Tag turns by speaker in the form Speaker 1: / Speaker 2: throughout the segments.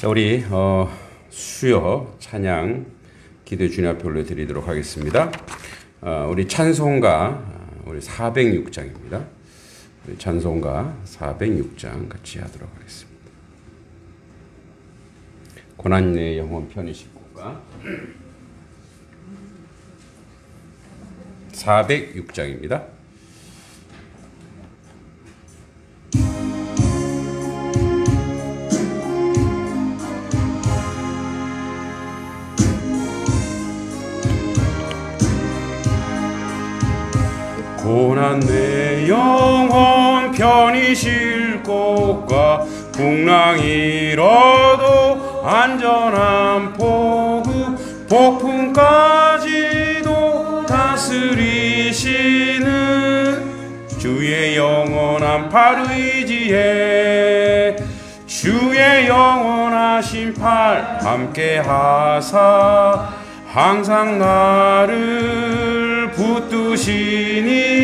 Speaker 1: 자, 우리 수요 찬양 기도 주님 앞에 올려드리도록 하겠습니다. 우리 찬송가 우리 406장입니다. 우리 찬송가 406장 같이 하도록 하겠습니다. 고난 내 영혼 편이시고가 406장입니다. 고난 내 영혼 편히 쉴 곳과 풍랑이라도 안전한 포구 폭풍까지도 다스리시는 주의 영원한 팔 의지해 주의 영원하신 팔 함께 하사 항상 나를 붙드시니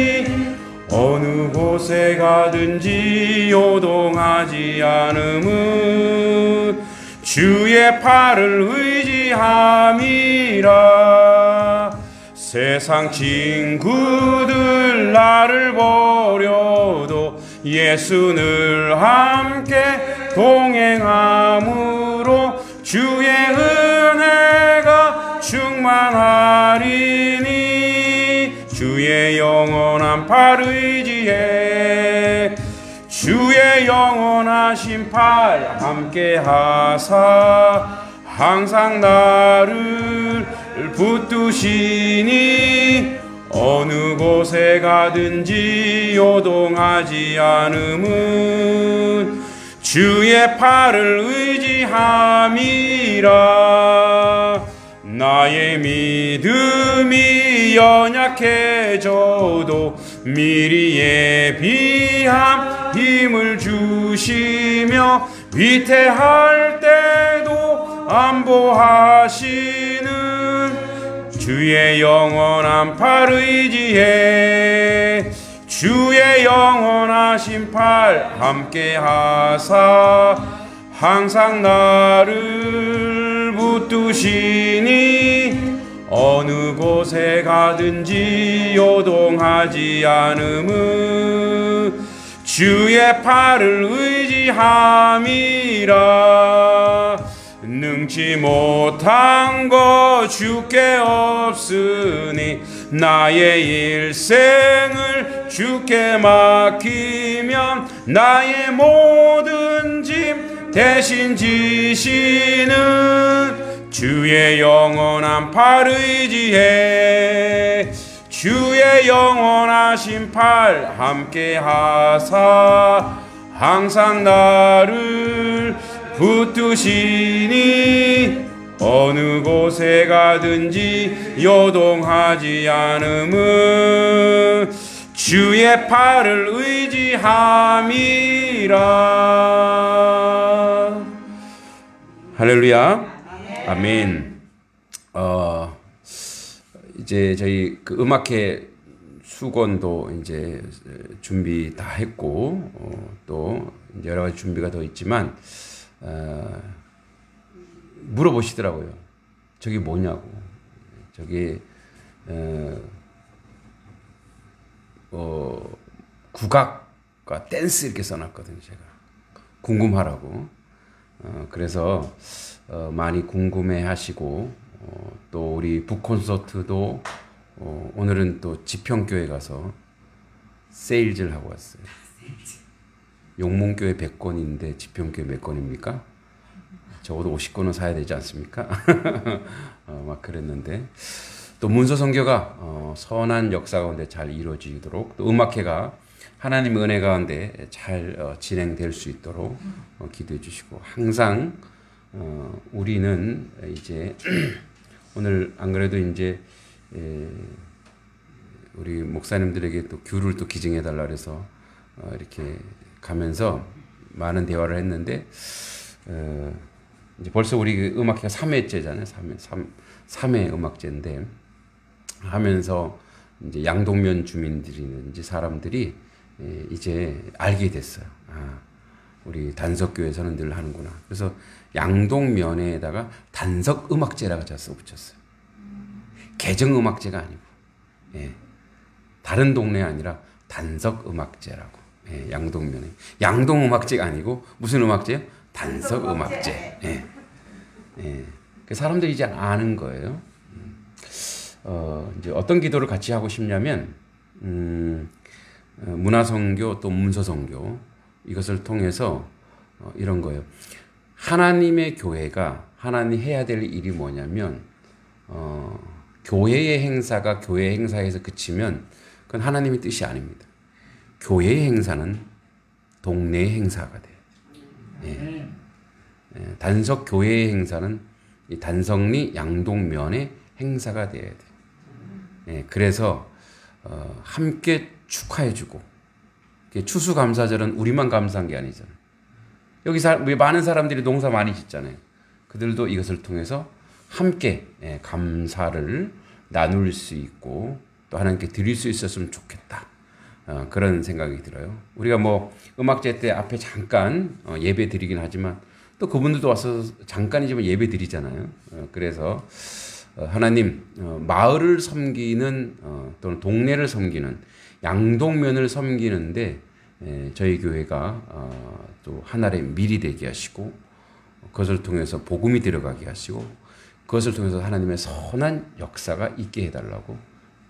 Speaker 1: 어느 곳에 가든지 요동하지 않음은 주의 팔을 의지함이라. 세상 친구들 나를 버려도 예수 늘 함께 동행함으로 주의 은혜가 충만하리니 주의 영원한 팔 의지해 주의 영원하신 팔 함께 하사 항상 나를 붙드시니 어느 곳에 가든지 요동하지 않음은 주의 팔을 의지함이라. 나의 믿음이 연약해져도 미리 예비한 힘을 주시며 위태할 때도 안보하시는 주의 영원한 팔 의지해 주의 영원하신 팔 함께 하사 항상 나를 붙드시니 어느 곳에 가든지 요동하지 않음은 주의 팔을 의지함이라. 능치 못한 것 주께 없으니 나의 일생을 주께 맡기면 나의 모든 짐 대신 지시는 주의 영원한 팔 의지해 주의 영원하신 팔 함께 하사 항상 나를 붙드시니 어느 곳에 가든지 요동하지 않음은 주의 팔을 의지함이라. 할렐루야. 아멘. 이제 저희 그 음악회 수건도 이제 준비 다 했고 또 여러 가지 준비가 더 있지만 물어보시더라고요. 저기 뭐냐고. 저기 국악과 댄스 이렇게 써놨거든요. 제가 궁금하라고. 그래서 많이 궁금해하시고 또 우리 북콘서트도 오늘은 또 지평교회 가서 세일즈를 하고 왔어요. 용문교회 100권인데 지평교회 몇 권입니까? 적어도 50권은 사야 되지 않습니까? 막 그랬는데 또 문서선교가 선한 역사 가운데 잘 이루어지도록 또 음악회가 하나님의 은혜 가운데 잘 진행될 수 있도록 기도해 주시고 항상 우리는 이제 오늘 안 그래도 이제 우리 목사님들에게 또 귤을 또 기증해 달라 그래서 이렇게 가면서 많은 대화를 했는데 이제 벌써 우리 음악회가 3회째잖아요. 3회 음악제인데 하면서 이제 양동면 주민들이든지 사람들이 이제 알게 됐어요. 우리 단석교에서는 늘 하는구나. 그래서 양동면에다가 단석음악제라고 써 붙였어요. 개정음악제가 아니고, 예. 다른 동네 아니라 단석음악제라고. 예, 양동면에. 양동음악제가 아니고 무슨 음악제요? 단석음악제. 예. 예. 그 사람들이 이제 아는 거예요. 이제 어떤 기도를 같이 하고 싶냐면, 문화선교 또 문서선교 이것을 통해서 이런 거예요. 하나님의 교회가 하나님 해야 될 일이 뭐냐면 교회의 행사가 교회 행사에서 그치면 그건 하나님의 뜻이 아닙니다. 교회의 행사는 동네 행사가 돼요. 예. 예. 단석 교회의 행사는 이 단석리 양동면의 행사가 돼야 돼요. 예. 그래서 함께 축하해주고, 추수감사절은 우리만 감사한 게 아니잖아요. 여기 많은 사람들이 농사 많이 짓잖아요. 그들도 이것을 통해서 함께 감사를 나눌 수 있고 또 하나님께 드릴 수 있었으면 좋겠다. 그런 생각이 들어요. 우리가 뭐 음악제 때 앞에 잠깐 예배 드리긴 하지만 또 그분들도 와서 잠깐이지만 예배 드리잖아요. 그래서 하나님 마을을 섬기는 또는 동네를 섬기는 양동면을 섬기는데 저희 교회가 또 하나의 밀이 되게 하시고 그것을 통해서 복음이 들어가게 하시고 그것을 통해서 하나님의 선한 역사가 있게 해달라고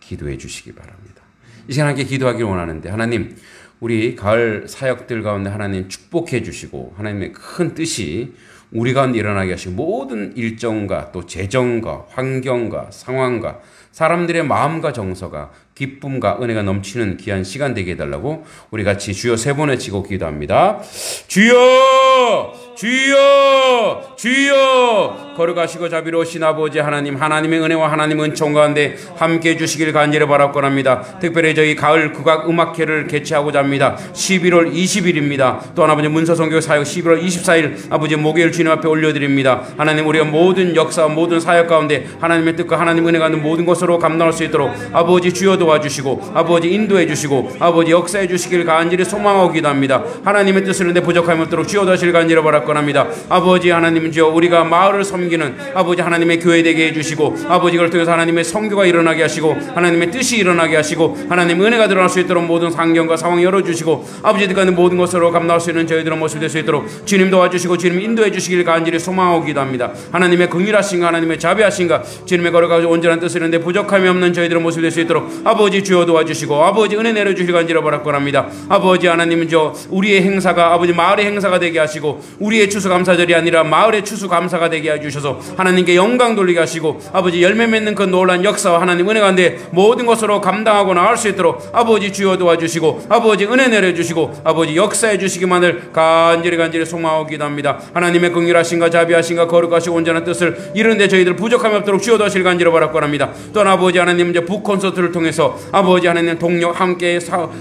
Speaker 1: 기도해 주시기 바랍니다. 이 시간 함께 기도하기를 원하는데 하나님 우리 가을 사역들 가운데 하나님 축복해 주시고 하나님의 큰 뜻이 우리 가운데 일어나게 하시고 모든 일정과 또 재정과 환경과 상황과 사람들의 마음과 정서가 기쁨과 은혜가 넘치는 귀한 시간 되게 해달라고 우리 같이 주여 세 번 외치고 기도합니다. 주여! 주여! 주여! 거룩하시고 자비로우신 아버지 하나님, 하나님의 은혜와 하나님의 은총 가운데 함께해 주시길 간절히 바랍니다. 특별히 저희 가을 국악 음악회를 개최하고자 합니다. 11월 20일입니다. 또한 아버지 문서선교 사역 11월 24일 아버지 목요일 주님 앞에 올려드립니다. 하나님 우리가 모든 역사와 모든 사역 가운데 하나님의 뜻과 하나님의 은혜가 있는 모든 것으로 감당할 수 있도록 아버지 주여 도와주시고 아버지 인도해 주시고 아버지 역사해 주시길 간절히 소망하고 기도합니다. 하나님의 뜻을 내 부족함이 없도록 주여 도와주시길 간절히 바랍니다. 아버지 하나님 주여 우리가 마을을 섬기는 아버지 하나님의 교회 되게 해주시고 아버지 이걸 통해서 하나님의 성교가 일어나게 하시고 하나님의 뜻이 일어나게 하시고 하나님의 은혜가 드러날 수 있도록 모든 환경과 상황 열어주시고 아버지 뜻과는 모든 것으로 감당할 수 있는 저희들의 모습이 될 수 있도록 주님 도와주시고 주님 인도해 주시길 간절히 소망하고 기도합니다. 하나님의 긍휼하신가 하나님의 자비하신가 주님의 거룩하고 온전한 뜻을 이루는데 부족함이 없는 저희들의 모습이 될 수 있도록 아버지 주여 도와주시고 아버지 은혜 내려주시길 간절히 바랍니다. 아버지 하나님은 저 우리의 행사가 아버지 마을의 행사가 되게 하시고 우리의 추수감사절이 아니라 마을의 추수감사가 되게 해주셔서 하나님께 영광 돌리게 하시고 아버지 열매 맺는 그 놀라운 역사와 하나님 은혜 가운데 모든 것으로 감당하고 나갈 수 있도록 아버지 주여 도와주시고 아버지 은혜 내려주시고 아버지 역사해 주시기만을 간절히 소망하고 기도합니다. 하나님의 긍휼하신가 자비하신가 거룩하시고 온전한 뜻을 이루는데 저희들 부족함이 없도록 주여 도와주시길 간절히 바랍니다. 또한 아버지 하나님 이제 북콘서트를 통해서 아버지 하나님 동력 함께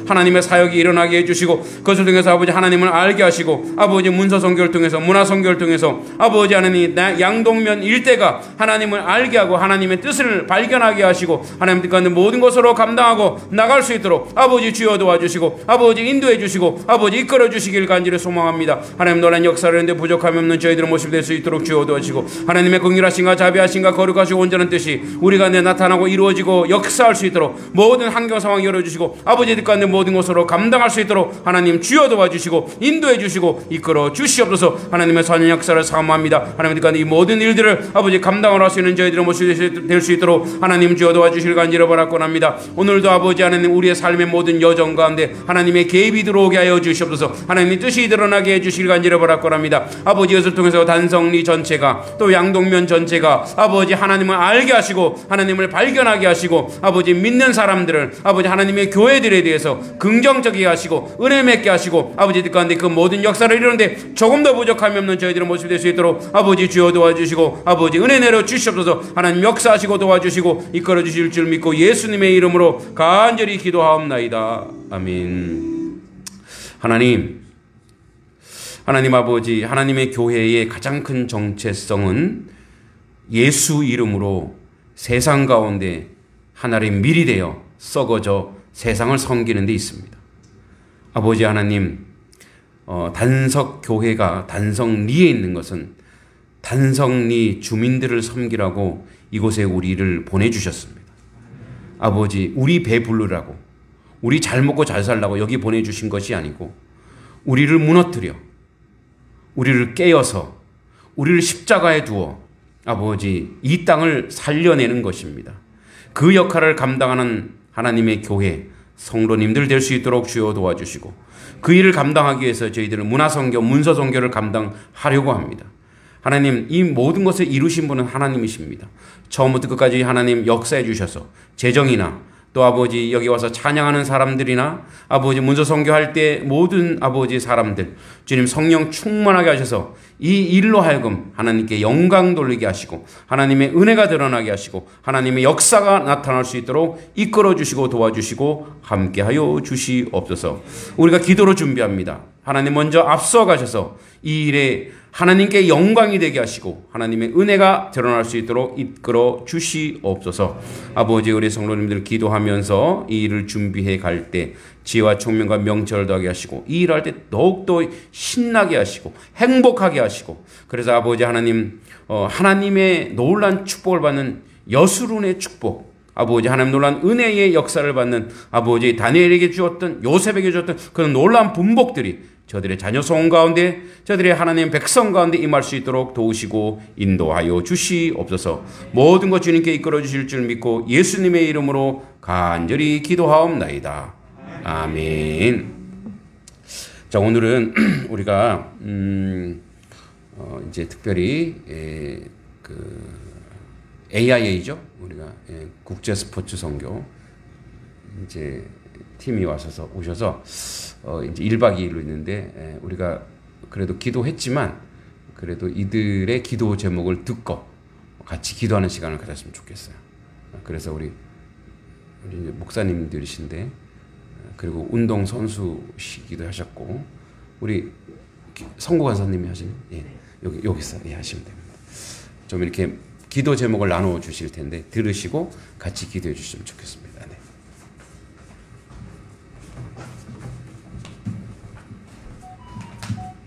Speaker 1: 하나님의 사역이 일어나게 해주시고 그것을 통해서 아버지 하나님을 알게 하시고 아버지 문서선교를 통해서 문화선교를 통해서 아버지 하나님 양동면 일대가 하나님을 알게 하고 하나님의 뜻을 발견하게 하시고 하나님 뜻과 모든 것으로 감당하고 나갈 수 있도록 아버지 주여 도와주시고 아버지 인도해 주시고 아버지 이끌어 주시길 간절히 소망합니다. 하나님 놀란 역사를 했는데 부족함이 없는 저희들의 모습이 될 수 있도록 주여 도와주시고 하나님의 긍휼하신가 자비하신가 거룩하시고 온전한 뜻이 우리 가운데 나타나고 이루어지고 역사할 수 있도록 모든 환경 상황 열어주시고 아버지 뜻과 모든 것으로 감당할 수 있도록 하나님 주여 도와주시고 인도해 주시고 이끌어 주시옵소서. 하나님의 선한 역사를 사모합니다. 하나님 뜻과 이 모든 일들을 아버지 감당을 할 수 있는 저희들의 모습이 될 수 있도록 하나님 주여 도와주실 간절히 바랍니다. 오늘도 아버지 하나님 우리의 삶의 모든 여정 가운데 하나님의 개입이 들어오게 하여 주시옵소서. 하나님의 뜻이 드러나게 해주실 간절히 바랍니다. 아버지 이것을 통해서 단성리 전체가 또 양동면 전체가 아버지 하나님을 알게 하시고 하나님을 발견하게 하시고 아버지 믿는 사람들을 아버지 하나님의 교회들에 대해서 긍정적이게 하시고 은혜 맺게 하시고 아버지 뜻 가운데 그 모든 역사를 이루는데 조금 더 부족함이 없는 저희들의 모습이 될 수 있도록 아버지 주여 도와주시고 아버지 은혜 내려 주시옵소서. 하나님 역사하시고 도와주시고 이끌어 주실 줄 믿고 예수님의 이름으로 간절히 기도하옵나이다. 아멘. 하나님 아버지 하나님의 교회의 가장 큰 정체성은 예수 이름으로 세상 가운데 하나의 밀이 되어 썩어져 세상을 섬기는 데 있습니다. 아버지 하나님 단석교회가 단성리에 있는 것은 단성리 주민들을 섬기라고 이곳에 우리를 보내주셨습니다. 아버지, 우리 배 부르라고, 우리 잘 먹고 잘 살라고 여기 보내주신 것이 아니고 우리를 무너뜨려, 우리를 깨어서, 우리를 십자가에 두어 아버지 이 땅을 살려내는 것입니다. 그 역할을 감당하는 하나님의 교회 성도님들 될 수 있도록 주여 도와주시고, 그 일을 감당하기 위해서 저희들은 문화선교, 문서선교를 감당하려고 합니다. 하나님, 이 모든 것을 이루신 분은 하나님이십니다. 처음부터 끝까지 하나님 역사해 주셔서 재정이나 또 아버지 여기 와서 찬양하는 사람들이나 아버지 문서 선교할 때 모든 아버지 사람들 주님 성령 충만하게 하셔서 이 일로 하여금 하나님께 영광 돌리게 하시고 하나님의 은혜가 드러나게 하시고 하나님의 역사가 나타날 수 있도록 이끌어 주시고 도와주시고 함께하여 주시옵소서. 우리가 기도로 준비합니다. 하나님 먼저 앞서 가셔서 이 일에 하나님께 영광이 되게 하시고 하나님의 은혜가 드러날 수 있도록 이끌어 주시옵소서. 아버지, 우리 성도님들 기도하면서 이 일을 준비해 갈 때 지혜와 총명과 명철을 더하게 하시고 이 일을 할 때 더욱더 신나게 하시고 행복하게 하시고, 그래서 아버지 하나님, 하나님의 놀란 축복을 받는 여수론의 축복, 아버지 하나님 놀란 은혜의 역사를 받는 아버지 다니엘에게 주었던, 요셉에게 주었던 그런 놀란 분복들이 저들의 자녀 성 가운데, 저들의 하나님 백성 가운데 임할 수 있도록 도우시고 인도하여 주시옵소서. 모든 것 주님께 이끌어 주실 줄 믿고 예수님의 이름으로 간절히 기도하옵나이다. 아멘. 자, 오늘은 우리가 이제 특별히 그 AIA죠. 우리가 국제 스포츠 선교 이제 팀이 오셔서 이제 1박 2일로 있는데, 우리가 그래도 기도했지만 그래도 이들의 기도 제목을 듣고 같이 기도하는 시간을 가졌으면 좋겠어요. 그래서 우리 이제 목사님들이신데, 그리고 운동 선수시기도 하셨고, 우리 성구 간사님이 하시는, 여기서 하시면 됩니다. 좀 이렇게 기도 제목을 나눠 주실 텐데 들으시고 같이 기도해 주시면 좋겠습니다.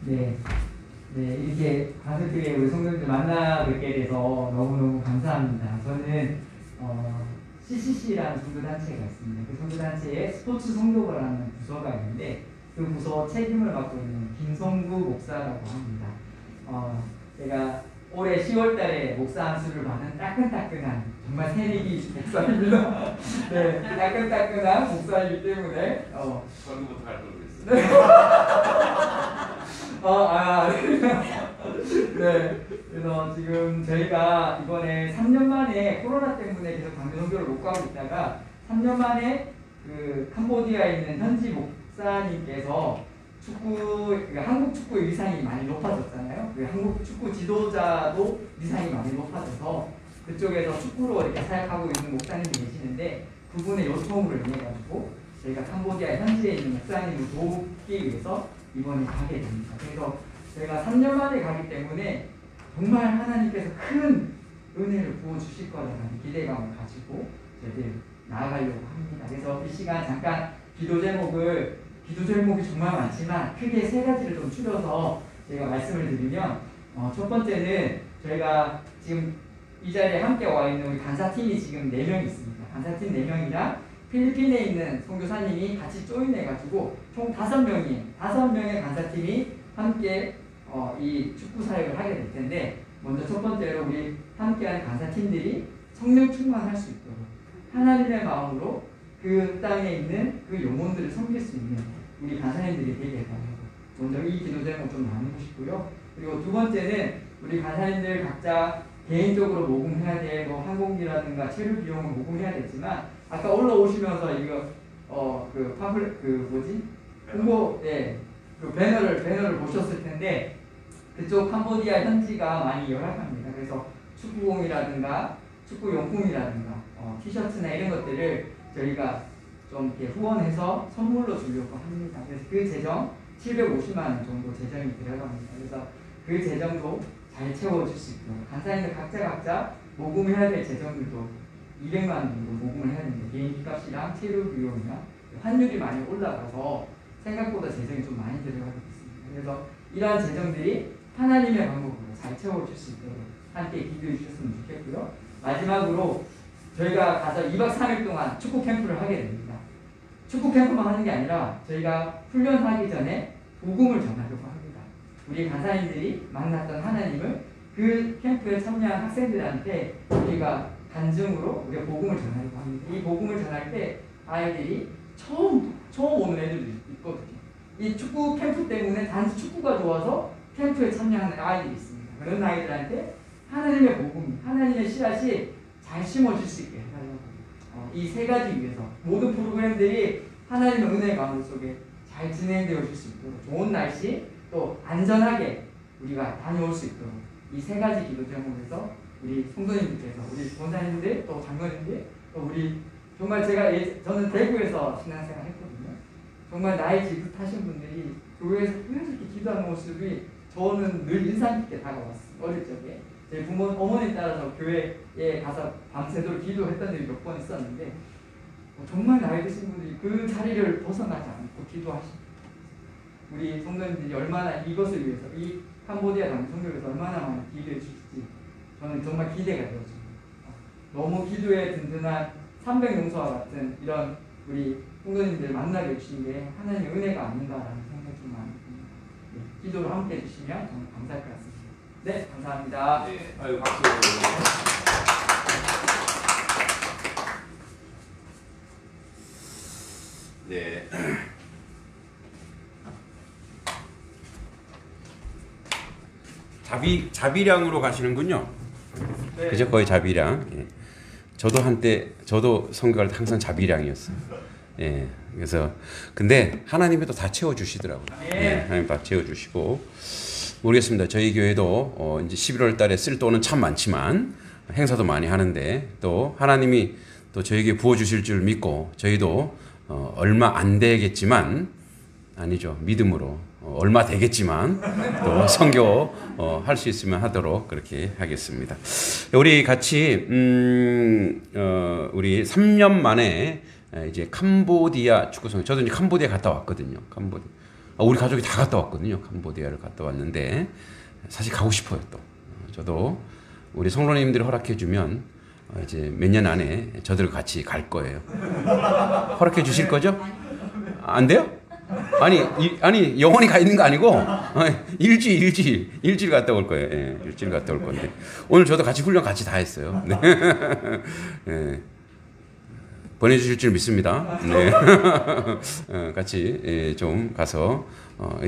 Speaker 2: 네, 이렇게 가족들의 우리 성도님들 만나 뵙게 돼서 너무너무 감사합니다. 저는 CCC라는 성도단체가 있습니다. 그 성도단체에 스포츠 성도부라는 부서가 있는데 그 부서 책임을 맡고 있는 김성구 목사라고 합니다. 제가 올해 10월 달에 목사 안수를 받은 따끈따끈한 정말 새내기 목사입니다. 네, 따끈따끈한 목사이기 때문에
Speaker 1: 전부터 갈 걸 그랬어요.
Speaker 2: 네. 그래서 지금 저희가 이번에 3년 만에 코로나 때문에 계속 강제 선교를 못 가고 있다가 3년 만에 그 캄보디아에 있는 현지 목사님께서 한국 축구 위상이 많이 높아졌잖아요. 그 한국 축구 지도자도 위상이 많이 높아져서 그쪽에서 축구로 이렇게 사역하고 있는 목사님이 계시는데 그분의 요청으로 인해 가지고 저희가 캄보디아 현지에 있는 목사님을 돕기 위해서 이번에 가게 됩니다. 그래서 저희가 3년 만에 가기 때문에 정말 하나님께서 큰 은혜를 부어주실 거라는 기대감을 가지고 저희들 나아가려고 합니다. 그래서 이 시간 잠깐 기도 제목이 정말 많지만 크게 세 가지를 좀 추려서 제가 말씀을 드리면, 첫 번째는 저희가 지금 이 자리에 함께 와 있는 우리 간사팀이 지금 4명 있습니다. 간사팀 4명이랑 필리핀에 있는 선교사님이 같이 조인해가지고 총 5명의 간사팀이 함께 이 축구 사역을 하게 될 텐데, 먼저 첫 번째로 우리 함께하는 간사팀들이 성령 충만할 수 있도록 하나님의 마음으로 그 땅에 있는 그 영혼들을 섬길 수 있는 우리 간사님들이 되게 바라고 먼저 이 기도 제목 좀 나누고 싶고요. 그리고 두 번째는 우리 간사님들 각자 개인적으로 모금해야 될 항공기라든가 체류 비용을 모금해야 되지만 아까 올라오시면서 이거 홍보 그 배너를 보셨을 텐데 그쪽 캄보디아 현지가 많이 열악합니다. 그래서 축구공이라든가 축구용품이라든가 티셔츠나 이런 것들을 저희가 좀 이렇게 후원해서 선물로 주려고 합니다. 그래서 그 재정 750만 원 정도 재정이 들어갑니다. 그래서 그 재정도 잘 채워줄 수 있도록 간사님들 각자 모금해야 될 재정들도 200만 원 정도 모금을 해야 됩니다. 비행기 값이랑 체류 비용이랑 환율이 많이 올라가서 생각보다 재정이 좀 많이 들어가게 됐습니다. 그래서 이러한 재정들이 하나님의 방법으로 잘 채워줄 수 있도록 함께 기도해 주셨으면 좋겠고요. 마지막으로 저희가 가서 2박 3일 동안 축구 캠프를 하게 됩니다. 축구 캠프만 하는 게 아니라 저희가 훈련하기 전에 복음을 전하려고 합니다. 우리 간사님들이 만났던 하나님을 그 캠프에 참여한 학생들한테 우리가 간증으로 우리가 복음을 전하려고 합니다. 이 복음을 전할 때 아이들이 처음 오는 애들도 있거든요. 이 축구 캠프 때문에 단지 축구가 좋아서 캠프에 참여하는 아이들이 있습니다. 그런 아이들한테 하나님의 복음, 하나님의 씨앗이 잘 심어질 수 있게 해달라고 이 세 가지 위해서 모든 프로그램들이 하나님의 은혜의 가운데 속에 잘 진행되어질 수 있도록 좋은 날씨 또 안전하게 우리가 다녀올 수 있도록 이 세 가지 기도 제목에서 우리 성도님들께서 우리 권사님들 또 장로님들 또 우리 정말 저는 대구에서 신앙생활 했거든요. 정말 나이 지긋하신 분들이 교회에서 이렇게 기도하는 모습이 저는 늘 인상 깊게 다가왔어요. 어릴 적에 제 부모 어머니 따라서 교회에 가서 밤새도록 기도했던 일이 몇 번 있었는데 정말 나이 드신 분들이 그 자리를 벗어나지 않고 기도하십니다. 우리 성도님들이 얼마나 이것을 위해서 이 캄보디아 성교에서 얼마나 많이 기도해 주실지 저는 정말 기대가 되어집니다. 너무 기도에 든든한 300용서와 같은 이런 우리 성도님들 만나게 해주신 게 하나님의 은혜가 아닌가라는 생각이 좀 많이 듭니다. 네, 기도를 함께 해주시면 정말 감사할 것 같습니다. 네, 감사합니다.
Speaker 3: 네, 아유 박수. 네.
Speaker 1: 자비량으로 가시는군요.
Speaker 2: 네.
Speaker 1: 그죠? 거의 자비량. 예. 저도 성교할 때 항상 자비량이었어요. 예. 그래서 근데 하나님이 또 다 채워주시더라고요. 예. 하나님 다 채워주시고 모르겠습니다. 저희 교회도 이제 11월 달에 쓸 돈은 참 많지만 행사도 많이 하는데 또 하나님이 또 저에게 부어주실 줄 믿고 저희도 얼마 안 되겠지만 아니죠. 믿음으로 얼마 되겠지만 또 선교 할 수 있으면 하도록 그렇게 하겠습니다. 우리 같이 우리 3년 만에 이제 캄보디아 축구선 저도 이제 캄보디아 갔다 왔거든요. 캄보디아 우리 가족이 다 갔다 왔거든요. 캄보디아를 갔다 왔는데 사실 가고 싶어요. 또 저도 우리 성로님들이 허락해 주면 이제 몇 년 안에 저들 같이 갈 거예요. 허락해 주실 거죠? 안 돼요? 아니 영원히 가 있는 거 아니고 일주일 갔다 올 거예요. 예, 일주일 갔다 올 건데 오늘 저도 같이 훈련 같이 다 했어요. 네. 예, 보내주실 줄 믿습니다. 네. 같이 예, 좀 가서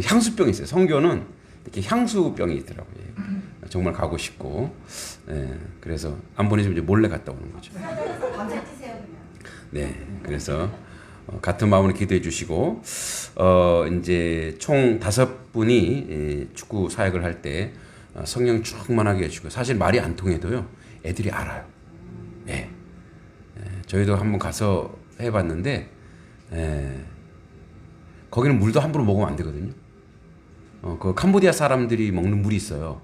Speaker 1: 향수병이 있어요. 성교는 이렇게 향수병이 있더라고요. 정말 가고 싶고 예, 그래서 안 보내주면 이제 몰래 갔다 오는 거죠.
Speaker 4: 밤새 뛰세요 그냥.
Speaker 1: 네, 그래서 같은 마음으로 기도해 주시고 이제 총 5분이 축구 사역을 할 때 성령 충만하게 해주고 사실 말이 안 통해도요 애들이 알아요. 네. 저희도 한번 가서 해봤는데 거기는 물도 함부로 먹으면 안 되거든요. 그 캄보디아 사람들이 먹는 물이 있어요.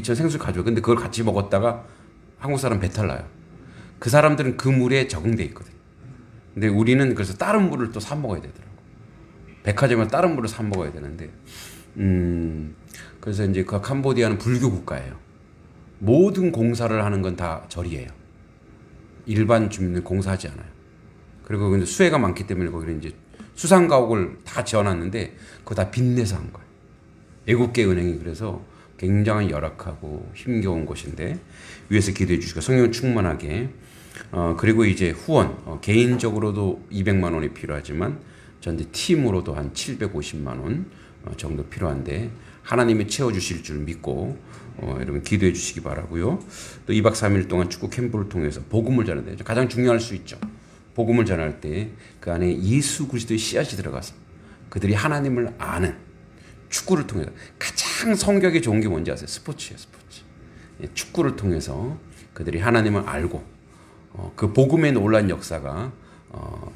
Speaker 1: 저 생수 가져요. 근데 그걸 같이 먹었다가 한국 사람 배탈 나요. 그 사람들은 그 물에 적응돼 있거든요. 근데 우리는 그래서 다른 물을 또 사 먹어야 되더라고. 백화점에 다른 물을 사 먹어야 되는데, 그래서 이제 그 캄보디아는 불교 국가예요. 모든 공사를 하는 건 다 절이에요. 일반 주민은 공사하지 않아요. 그리고 근데 수혜가 많기 때문에 거기는 이제 수상 가옥을 다 지어놨는데 그거 다 빚내서 한 거예요. 애국계 은행이 그래서 굉장히 열악하고 힘겨운 곳인데 위에서 기도해 주시고 성령 충만하게. 그리고 이제 후원 개인적으로도 200만 원이 필요하지만 전체 팀으로도 한 750만 원 정도 필요한데 하나님이 채워주실 줄 믿고 여러분 기도해 주시기 바라고요. 또 2박 3일 동안 축구 캠프를 통해서 복음을 전하는데 가장 중요할 수 있죠. 복음을 전할 때 그 안에 예수 그리스도의 씨앗이 들어가서 그들이 하나님을 아는 축구를 통해서 가장 성격이 좋은 게 뭔지 아세요? 스포츠예요. 스포츠. 축구를 통해서 그들이 하나님을 알고 그 복음에 놀란 역사가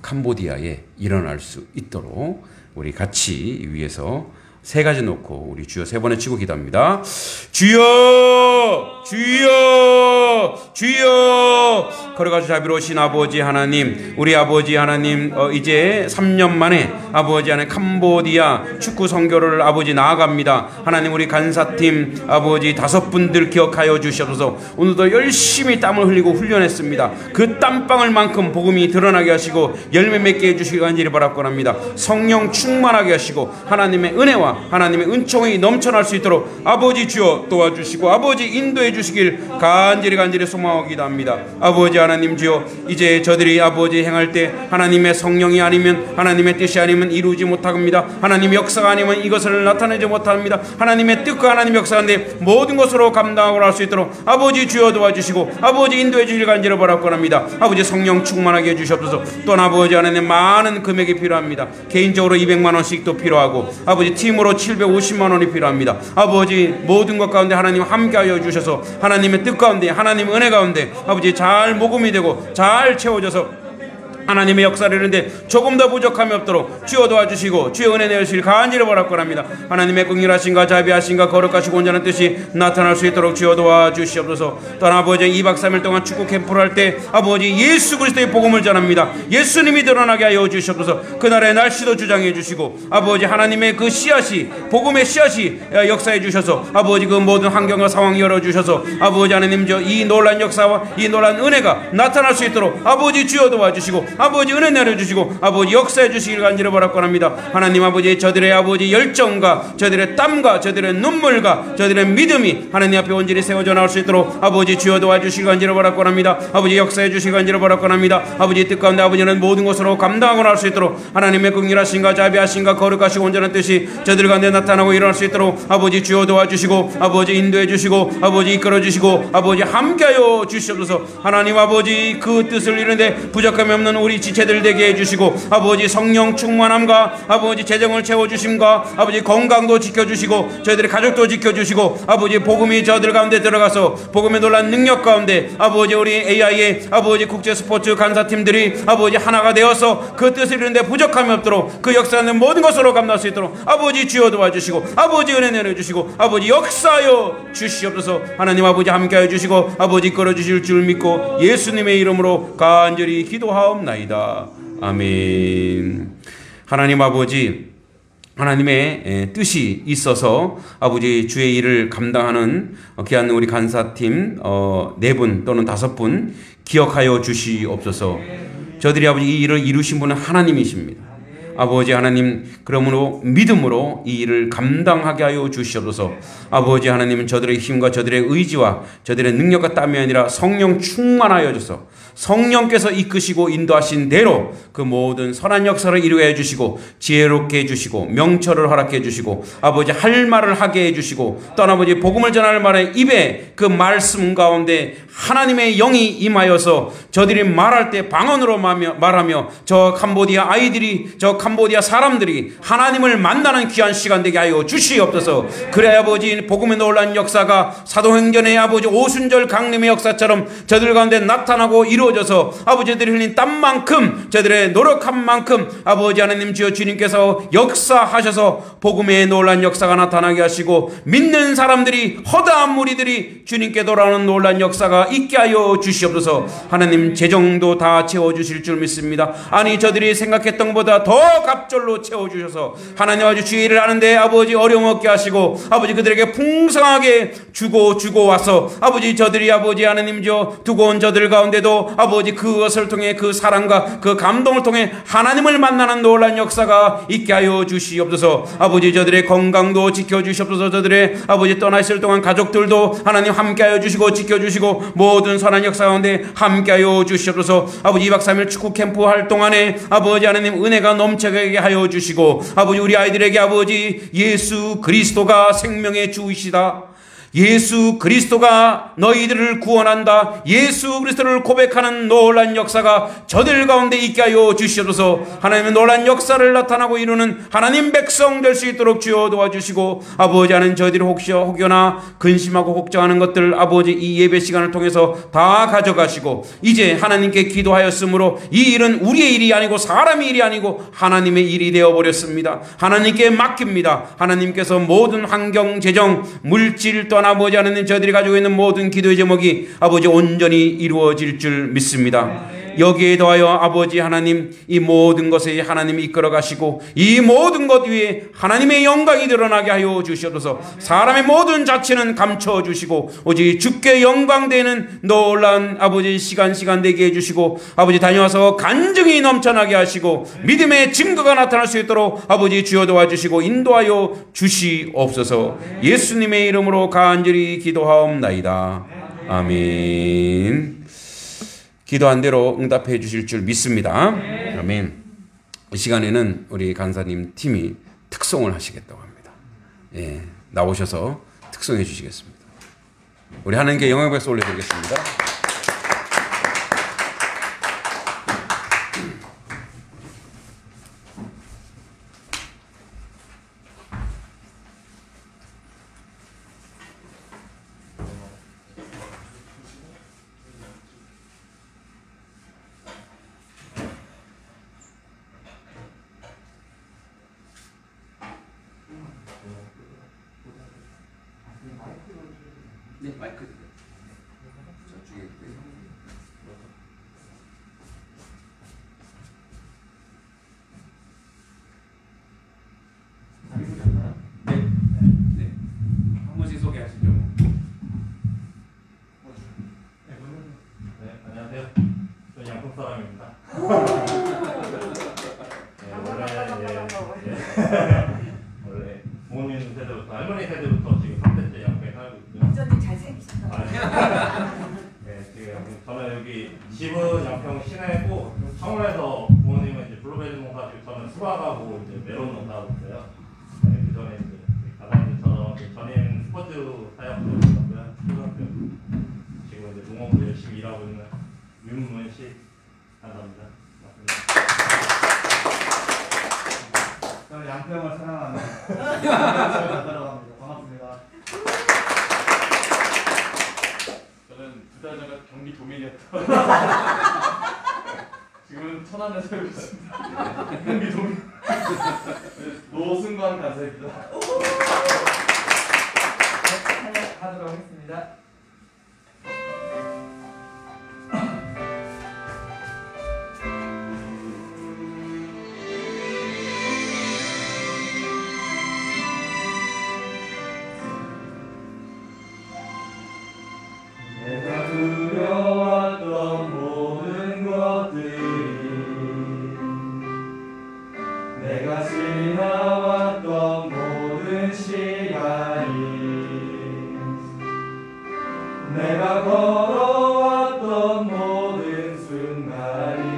Speaker 1: 캄보디아에 일어날 수 있도록 우리 같이 위에서 3가지 놓고 우리 주여 3번에 치고 기도합니다. 주여 주여 주여 주시옵소서. 걸어가서 자비로우신 아버지 하나님, 우리 아버지 하나님, 이제 3년 만에 아버지 하나님 캄보디아 축구 선교를 아버지 나아갑니다. 하나님, 우리 간사팀 아버지 5분들 기억하여 주시옵소서. 오늘도 열심히 땀을 흘리고 훈련했습니다. 그 땀방울 만큼 복음이 드러나게 하시고 열매 맺게 해주시기 간절히 바랍니다. 성령 충만하게 하시고 하나님의 은혜와 하나님의 은총이 넘쳐날 수 있도록 아버지 주여 도와주시고 아버지 인도해 주시길 간절히 소망하기도 합니다. 아버지 하나님 주여, 이제 저들이 아버지 행할 때 하나님의 성령이 아니면, 하나님의 뜻이 아니면 이루지 못합니다. 하나님의 역사가 아니면 이것을 나타내지 못합니다. 하나님의 뜻과 하나님의 역사인데 모든 것으로 감당하고 할 수 있도록 아버지 주여 도와주시고 아버지 인도해 주시길 간절히 바랍니다. 아버지 성령 충만하게 해주시옵소서. 또한 아버지 하나님 많은 금액이 필요합니다. 개인적으로 200만 원씩도 필요하고 아버지 팀으로 750만 원이 필요합니다. 아버지 모든 것 가운데 하나님 함께하여 주셔서 하나님의 뜻 가운데, 하나님의 은혜 가운데 아버지 잘 모금이 되고 잘 채워져서 하나님의 역사를 이루는데 조금 더 부족함이 없도록 주여 도와주시고 주여 은혜 내주시길 간절히 바랍니다. 하나님의 긍휼하신가 자비하신가 거룩하시고 온전한 뜻이 나타날 수 있도록 주여 도와주시옵소서. 또한 아버지 2박 3일 동안 축구 캠프를 할 때 아버지 예수 그리스도의 복음을 전합니다. 예수님이 드러나게 하여 주시옵소서. 그날의 날씨도 주장해 주시고 아버지 하나님의 그 씨앗이, 복음의 씨앗이 역사해 주셔서 아버지 그 모든 환경과 상황 열어주셔서 아버지 하나님 이 놀란 역사와 이 놀란 은혜가 나타날 수 있도록 아버지 주여 도와주시고 아버지 은혜 내려주시고 아버지 역사해 주시길 간절히 바랍니다. 하나님 아버지 저들의 아버지 열정과 저들의 땀과 저들의 눈물과 저들의 믿음이 하나님 앞에 온전히 세워져 나올 수 있도록 아버지 주여 도와주시길 간절히 바랍니다. 아버지 역사해 주시길 간절히 바랍니다. 아버지 뜻 가운데 아버지는 모든 것으로 감당하고 나올 수 있도록 하나님의 긍휼하신가 자비하신가 거룩하시고 온전한 뜻이 저들 가운데 나타나고 일어날 수 있도록 아버지 주여 도와주시고 아버지 인도해 주시고 아버지 이끌어 주시고 아버지 함께하여 주시옵소서. 하나님 아버지 그 뜻을 이루는데 부족함이 없는 우리 지체들 되게 해주시고 아버지 성령 충만함과 아버지 재정을 채워주심과 아버지 건강도 지켜주시고 저희들의 가족도 지켜주시고 아버지 복음이 저들 가운데 들어가서 복음의 놀란 능력 가운데 아버지 우리 AI의 아버지 국제 스포츠 간사팀들이 아버지 하나가 되어서 그 뜻을 이루는데 부족함이 없도록 그 역사는 모든 것으로 감당할 수 있도록 아버지 주여 도와주시고 아버지 은혜 내려주시고 아버지 역사하여 주시옵소서. 하나님 아버지 함께하여 주시고 아버지 끌어주실 줄 믿고 예수님의 이름으로 간절히 기도하옵나이다. 아멘. 하나님 아버지, 하나님의 뜻이 있어서 아버지 주의 일을 감당하는 귀한 우리 간사팀 4분 또는 5분 기억하여 주시옵소서. 저들이 아버지 이 일을 이루신 분은 하나님이십니다. 아버지 하나님, 그러므로 믿음으로 이 일을 감당하게 하여 주시옵소서. 아버지 하나님은 저들의 힘과 저들의 의지와 저들의 능력과 땀이 아니라 성령 충만하여 주셔서 성령께서 이끄시고 인도하신 대로 그 모든 선한 역사를 이루게 해주시고 지혜롭게 해주시고 명철을 허락해 해주시고 아버지 할 말을 하게 해주시고 또한 아버지 복음을 전할 말에 입에 그 말씀 가운데 하나님의 영이 임하여서 저들이 말할 때 방언으로 말하며 저 캄보디아 아이들이, 저 캄보디아 사람들이 하나님을 만나는 귀한 시간 되게 하여 주시옵소서. 그래야 아버지 복음의 놀란 역사가 사도행전의 아버지 오순절 강림의 역사처럼 저들 가운데 나타나고 이루어져서 아버지들이 흘린 땀만큼 저들의 노력한 만큼 아버지 하나님 주여 주님께서 역사하셔서 복음의 놀란 역사가 나타나게 하시고 믿는 사람들이, 허다한 무리들이 주님께 돌아오는 놀란 역사가 있게 하여 주시옵소서. 하나님 재정도 다 채워주실 줄 믿습니다. 아니 저들이 생각했던 것보다 더 갑절로 채워주셔서 하나님 아버지 주의 일을 하는데 아버지 어려움 없게 하시고 아버지 그들에게 풍성하게 주고 와서 아버지 저들이 아버지 하나님 두고 온 저들 가운데도 아버지 그것을 통해 그 사랑과 그 감동을 통해 하나님을 만나는 놀란 역사가 있게 하여 주시옵소서. 아버지 저들의 건강도 지켜주시옵소서. 저들의 아버지 떠나 있을 동안 가족들도 하나님 함께하여 주시고 지켜주시고 모든 선한 역사 가운데 함께하여 주시옵소서. 아버지 2박 3일 축구 캠프 할 동안에 아버지 하나님 은혜가 넘쳐가게 하여 주시고 아버지 우리 아이들에게 아버지 예수 그리스도가 생명의 주이시다, 예수 그리스도가 너희들을 구원한다, 예수 그리스도를 고백하는 놀란 역사가 저들 가운데 있게 하여 주시옵소서. 하나님의 놀란 역사를 나타나고 이루는 하나님 백성 될 수 있도록 주여 도와주시고 아버지 하는 저희들이 혹여나 근심하고 걱정하는 것들 아버지 이 예배 시간을 통해서 다 가져가시고 이제 하나님께 기도하였으므로 이 일은 우리의 일이 아니고 사람의 일이 아니고 하나님의 일이 되어버렸습니다. 하나님께 맡깁니다. 하나님께서 모든 환경, 재정, 물질 또 또한 아버지 하나님 저희들이 가지고 있는 모든 기도의 제목이 아버지 온전히 이루어질 줄 믿습니다. 여기에 더하여 아버지 하나님 이 모든 것에 하나님이 이끌어 가시고 이 모든 것 위에 하나님의 영광이 드러나게 하여 주시옵소서. 사람의 모든 자체는 감춰 주시고 오직 주께 영광되는 놀라운 아버지 시간 되게 해주시고 아버지 다녀와서 간증이 넘쳐나게 하시고 믿음의 증거가 나타날 수 있도록 아버지 주여 도와주시고 인도하여 주시옵소서. 예수님의 이름으로 간절히 기도하옵나이다. 아멘. 기도한 대로 응답해 주실 줄 믿습니다. 아멘. 이 시간에는 우리 간사님 팀이 특송을 하시겠다고 합니다. 예, 나오셔서 특송해 주시겠습니다. 우리 하나님께 영광의 박수 올려드리겠습니다. 네, 마이크 저쪽에 있고요. 네. 한 번씩 소개하시죠.
Speaker 3: 네, 안녕하세요. 저는 양평 사람입니다. 원래 부모님 세대부터 할머니 세대부터 지금 3대째 양평에 살고 있고요.
Speaker 4: 완전히 잘생기셨다.
Speaker 3: 네, 지금 저는 여기 집은 양평 시내고 청월에서 부모님은 이제 블루베리 농사 지금 저는 수박하고 이제 메론 농사하고 있어요. 네, 그 전에 이제 가장님처럼 전임 스포츠 사역도 있었고요. 지금 이제 농업으로 열심히 일하고 있는 윤문식 간사입니다.
Speaker 5: 저는 양평을 사랑하는 들어갑니다. 반갑습니다. 저는 2달 전에 경기 도민이었던 지금은 천안에 살고 있습니다. 경기 도민 노승관 간사입니다.
Speaker 2: 하도록 하겠습니다.
Speaker 5: 내가 그려왔던 모든 것들이 내가 지나왔던 모든 시간이 내가 걸어왔던 모든 순간이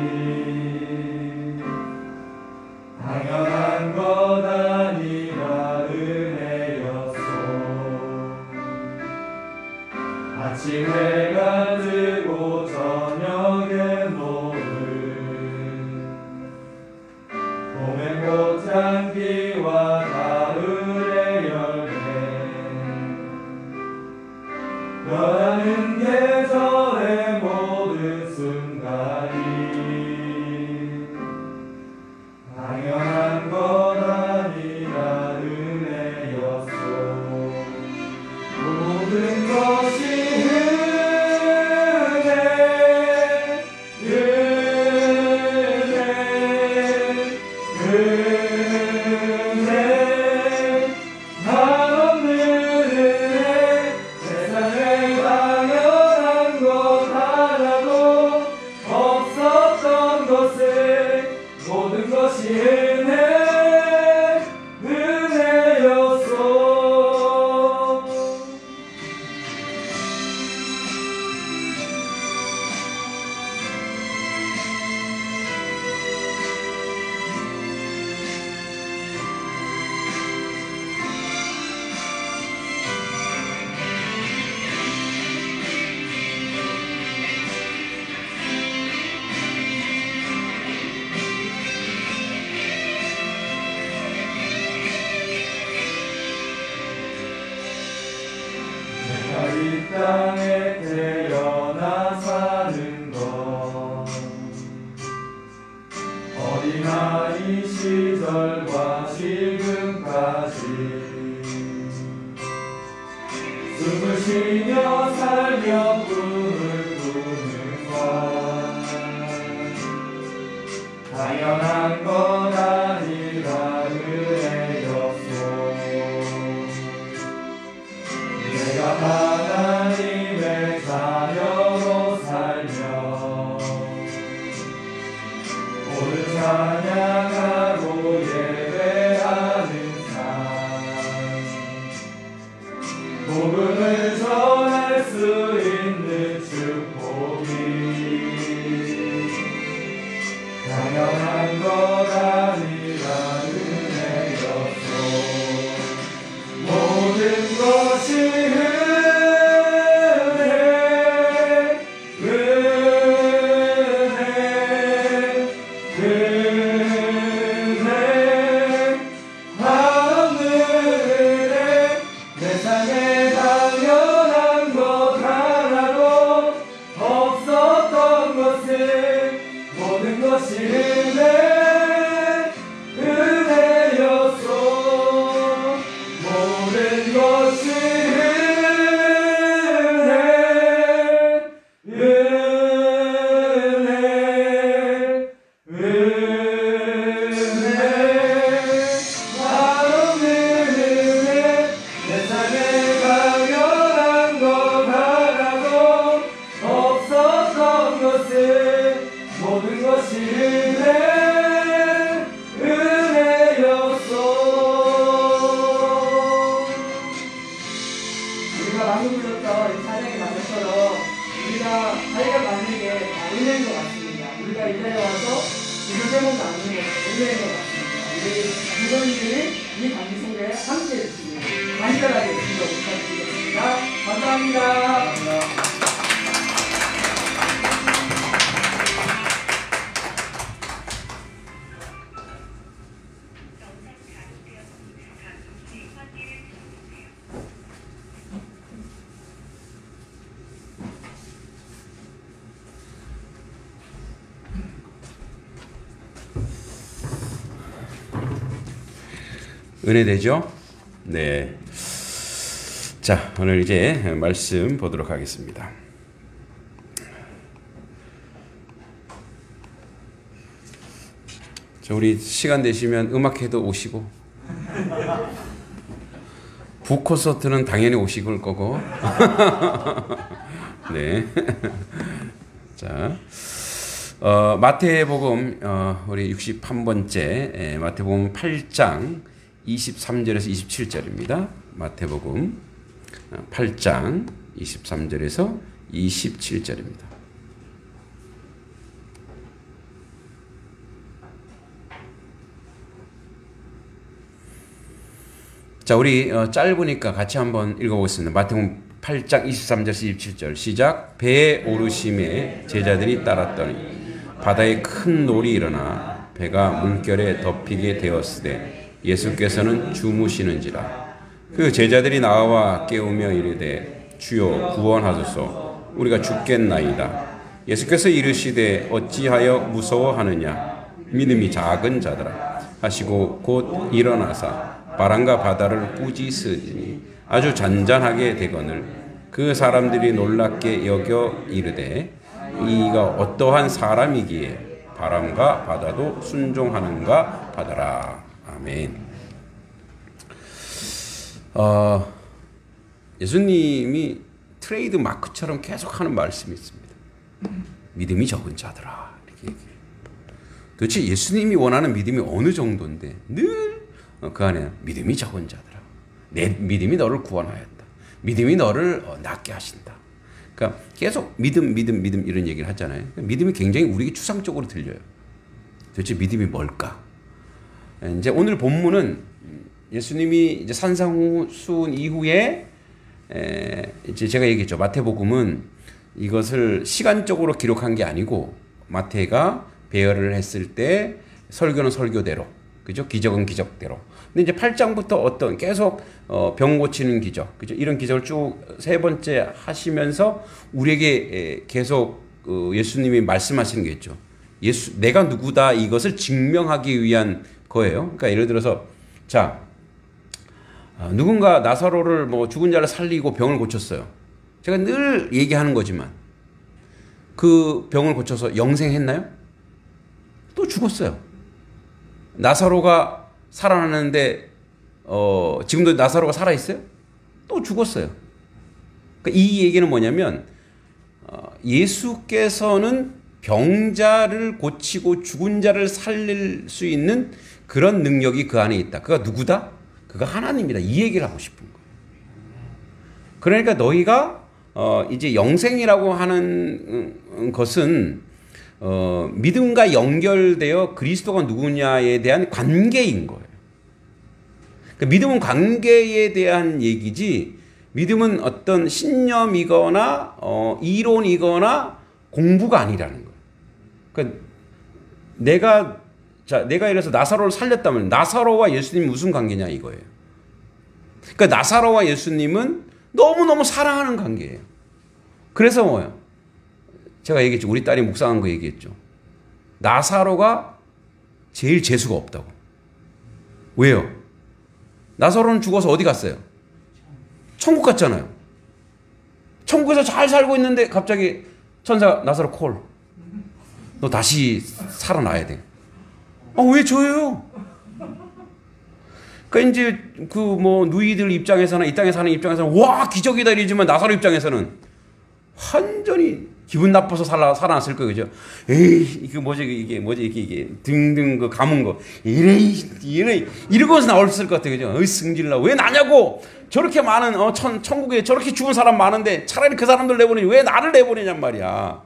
Speaker 5: 당연한 것 아니라 은혜였소. 아침 해가 뜨고 저녁에 노을 봄의 꽃향기와 가을의 열매 변하는 계절의 모든 순간이 당연한 것 아니라 은혜였소. 모든 것이 이 땅에 태어나 사는 것 어린아이 시절과 지금까지
Speaker 2: 쉬며 살며 꿈을 꾸는가 당연한 것 아니라 은혜였소. 내가 하나님의 자녀로 살며 오늘 찬양하고 예배하는 삶 복음을 전할 수 있는 축복이 당연한 것 아니라 은혜였소. 모든 것이
Speaker 1: 은혜되죠? 네. 자, 오늘 이제 말씀 보도록 하겠습니다. 자, 우리 시간 되시면 음악회도 오시고 북콘서트는 당연히 오실 거고 네. 자, 마태복음 우리 61번째 마태복음 8장 23절에서 27절입니다. 마태복음 8장 23절에서 27절입니다. 자, 우리 짧으니까 같이 한번 읽어보겠습니다. 마태복음 8장 23절에서 27절 시작. 배에 오르심에 제자들이 따랐더니 바다에 큰 놀이 일어나 배가 물결에 덮이게 되었으되 예수께서는 주무시는지라. 그 제자들이 나와 깨우며 이르되 주여 구원하소서 우리가 죽겠나이다. 예수께서 이르시되 어찌하여 무서워하느냐 믿음이 작은 자들아 하시고 곧 일어나사 바람과 바다를 꾸짖으니 아주 잔잔하게 되거늘 그 사람들이 놀랍게 여겨 이르되 이가 어떠한 사람이기에 바람과 바다도 순종하는가 하더라. 아멘. 예수님이 트레이드 마크처럼 계속 하는 말씀이 있습니다. 믿음이 적은 자들아. 이렇게 얘기해요. 도대체 예수님이 원하는 믿음이 어느 정도인데 늘 그 안에 믿음이 적은 자들아. 내 믿음이 너를 구원하였다. 믿음이 너를 낫게 하신다. 그러니까 계속 믿음 이런 얘기를 하잖아요. 믿음이 굉장히 우리에게 추상적으로 들려요. 도대체 믿음이 뭘까? 이제 오늘 본문은 예수님이 이제 산상수훈 이후에 이제 제가 얘기했죠. 마태복음은 이것을 시간적으로 기록한 게 아니고 마태가 배열을 했을 때 설교는 설교대로, 그죠? 기적은 기적대로. 근데 이제 8장부터 어떤 계속 병 고치는 기적, 그죠? 이런 기적을 쭉 세 번째 하시면서 우리에게 계속 예수님이 말씀하시는 게 있죠. 내가 누구다 이것을 증명하기 위한 거예요. 그러니까 예를 들어서 자 누군가 나사로를 뭐 죽은 자를 살리고 병을 고쳤어요. 제가 늘 얘기하는 거지만 그 병을 고쳐서 영생했나요? 또 죽었어요. 나사로가 살아났는데 지금도 나사로가 살아있어요? 또 죽었어요. 그러니까 이 얘기는 뭐냐면 예수께서는 병자를 고치고 죽은 자를 살릴 수 있는 그런 능력이 그 안에 있다. 그가 누구다? 그가 하나님이다. 이 얘기를 하고 싶은 거예요. 그러니까 너희가 이제 영생이라고 하는 것은 믿음과 연결되어 그리스도가 누구냐에 대한 관계인 거예요. 그러니까 믿음은 관계에 대한 얘기지 믿음은 어떤 신념이거나 이론이거나 공부가 아니라는 거예요. 그러니까 내가 이래서 나사로를 살렸다면 나사로와 예수님이 무슨 관계냐 이거예요. 그러니까 나사로와 예수님은 너무너무 사랑하는 관계예요. 그래서 뭐예요? 제가 얘기했죠. 우리 딸이 묵상한 거 얘기했죠. 나사로가 제일 재수가 없다고. 왜요? 나사로는 죽어서 어디 갔어요? 천국 갔잖아요. 천국에서 잘 살고 있는데 갑자기 천사가 나사로 콜. 너 다시 살아나야 돼. 왜 저예요? 그러니까 이제 그 뭐 누이들 입장에서나 이 땅에 사는 입장에서는 와 기적이다 이러지만 나사로 입장에서는 완전히 기분 나빠서 살아났을 거예요, 그죠? 에이 이게 뭐지 이게 등등 그 감은 거 이래 이러고서 나왔을 것 같아요, 그죠? 승질나 왜 나냐고 저렇게 많은 천국에 저렇게 죽은 사람 많은데 차라리 그 사람들 내보내지 왜 나를 내보내냔 말이야.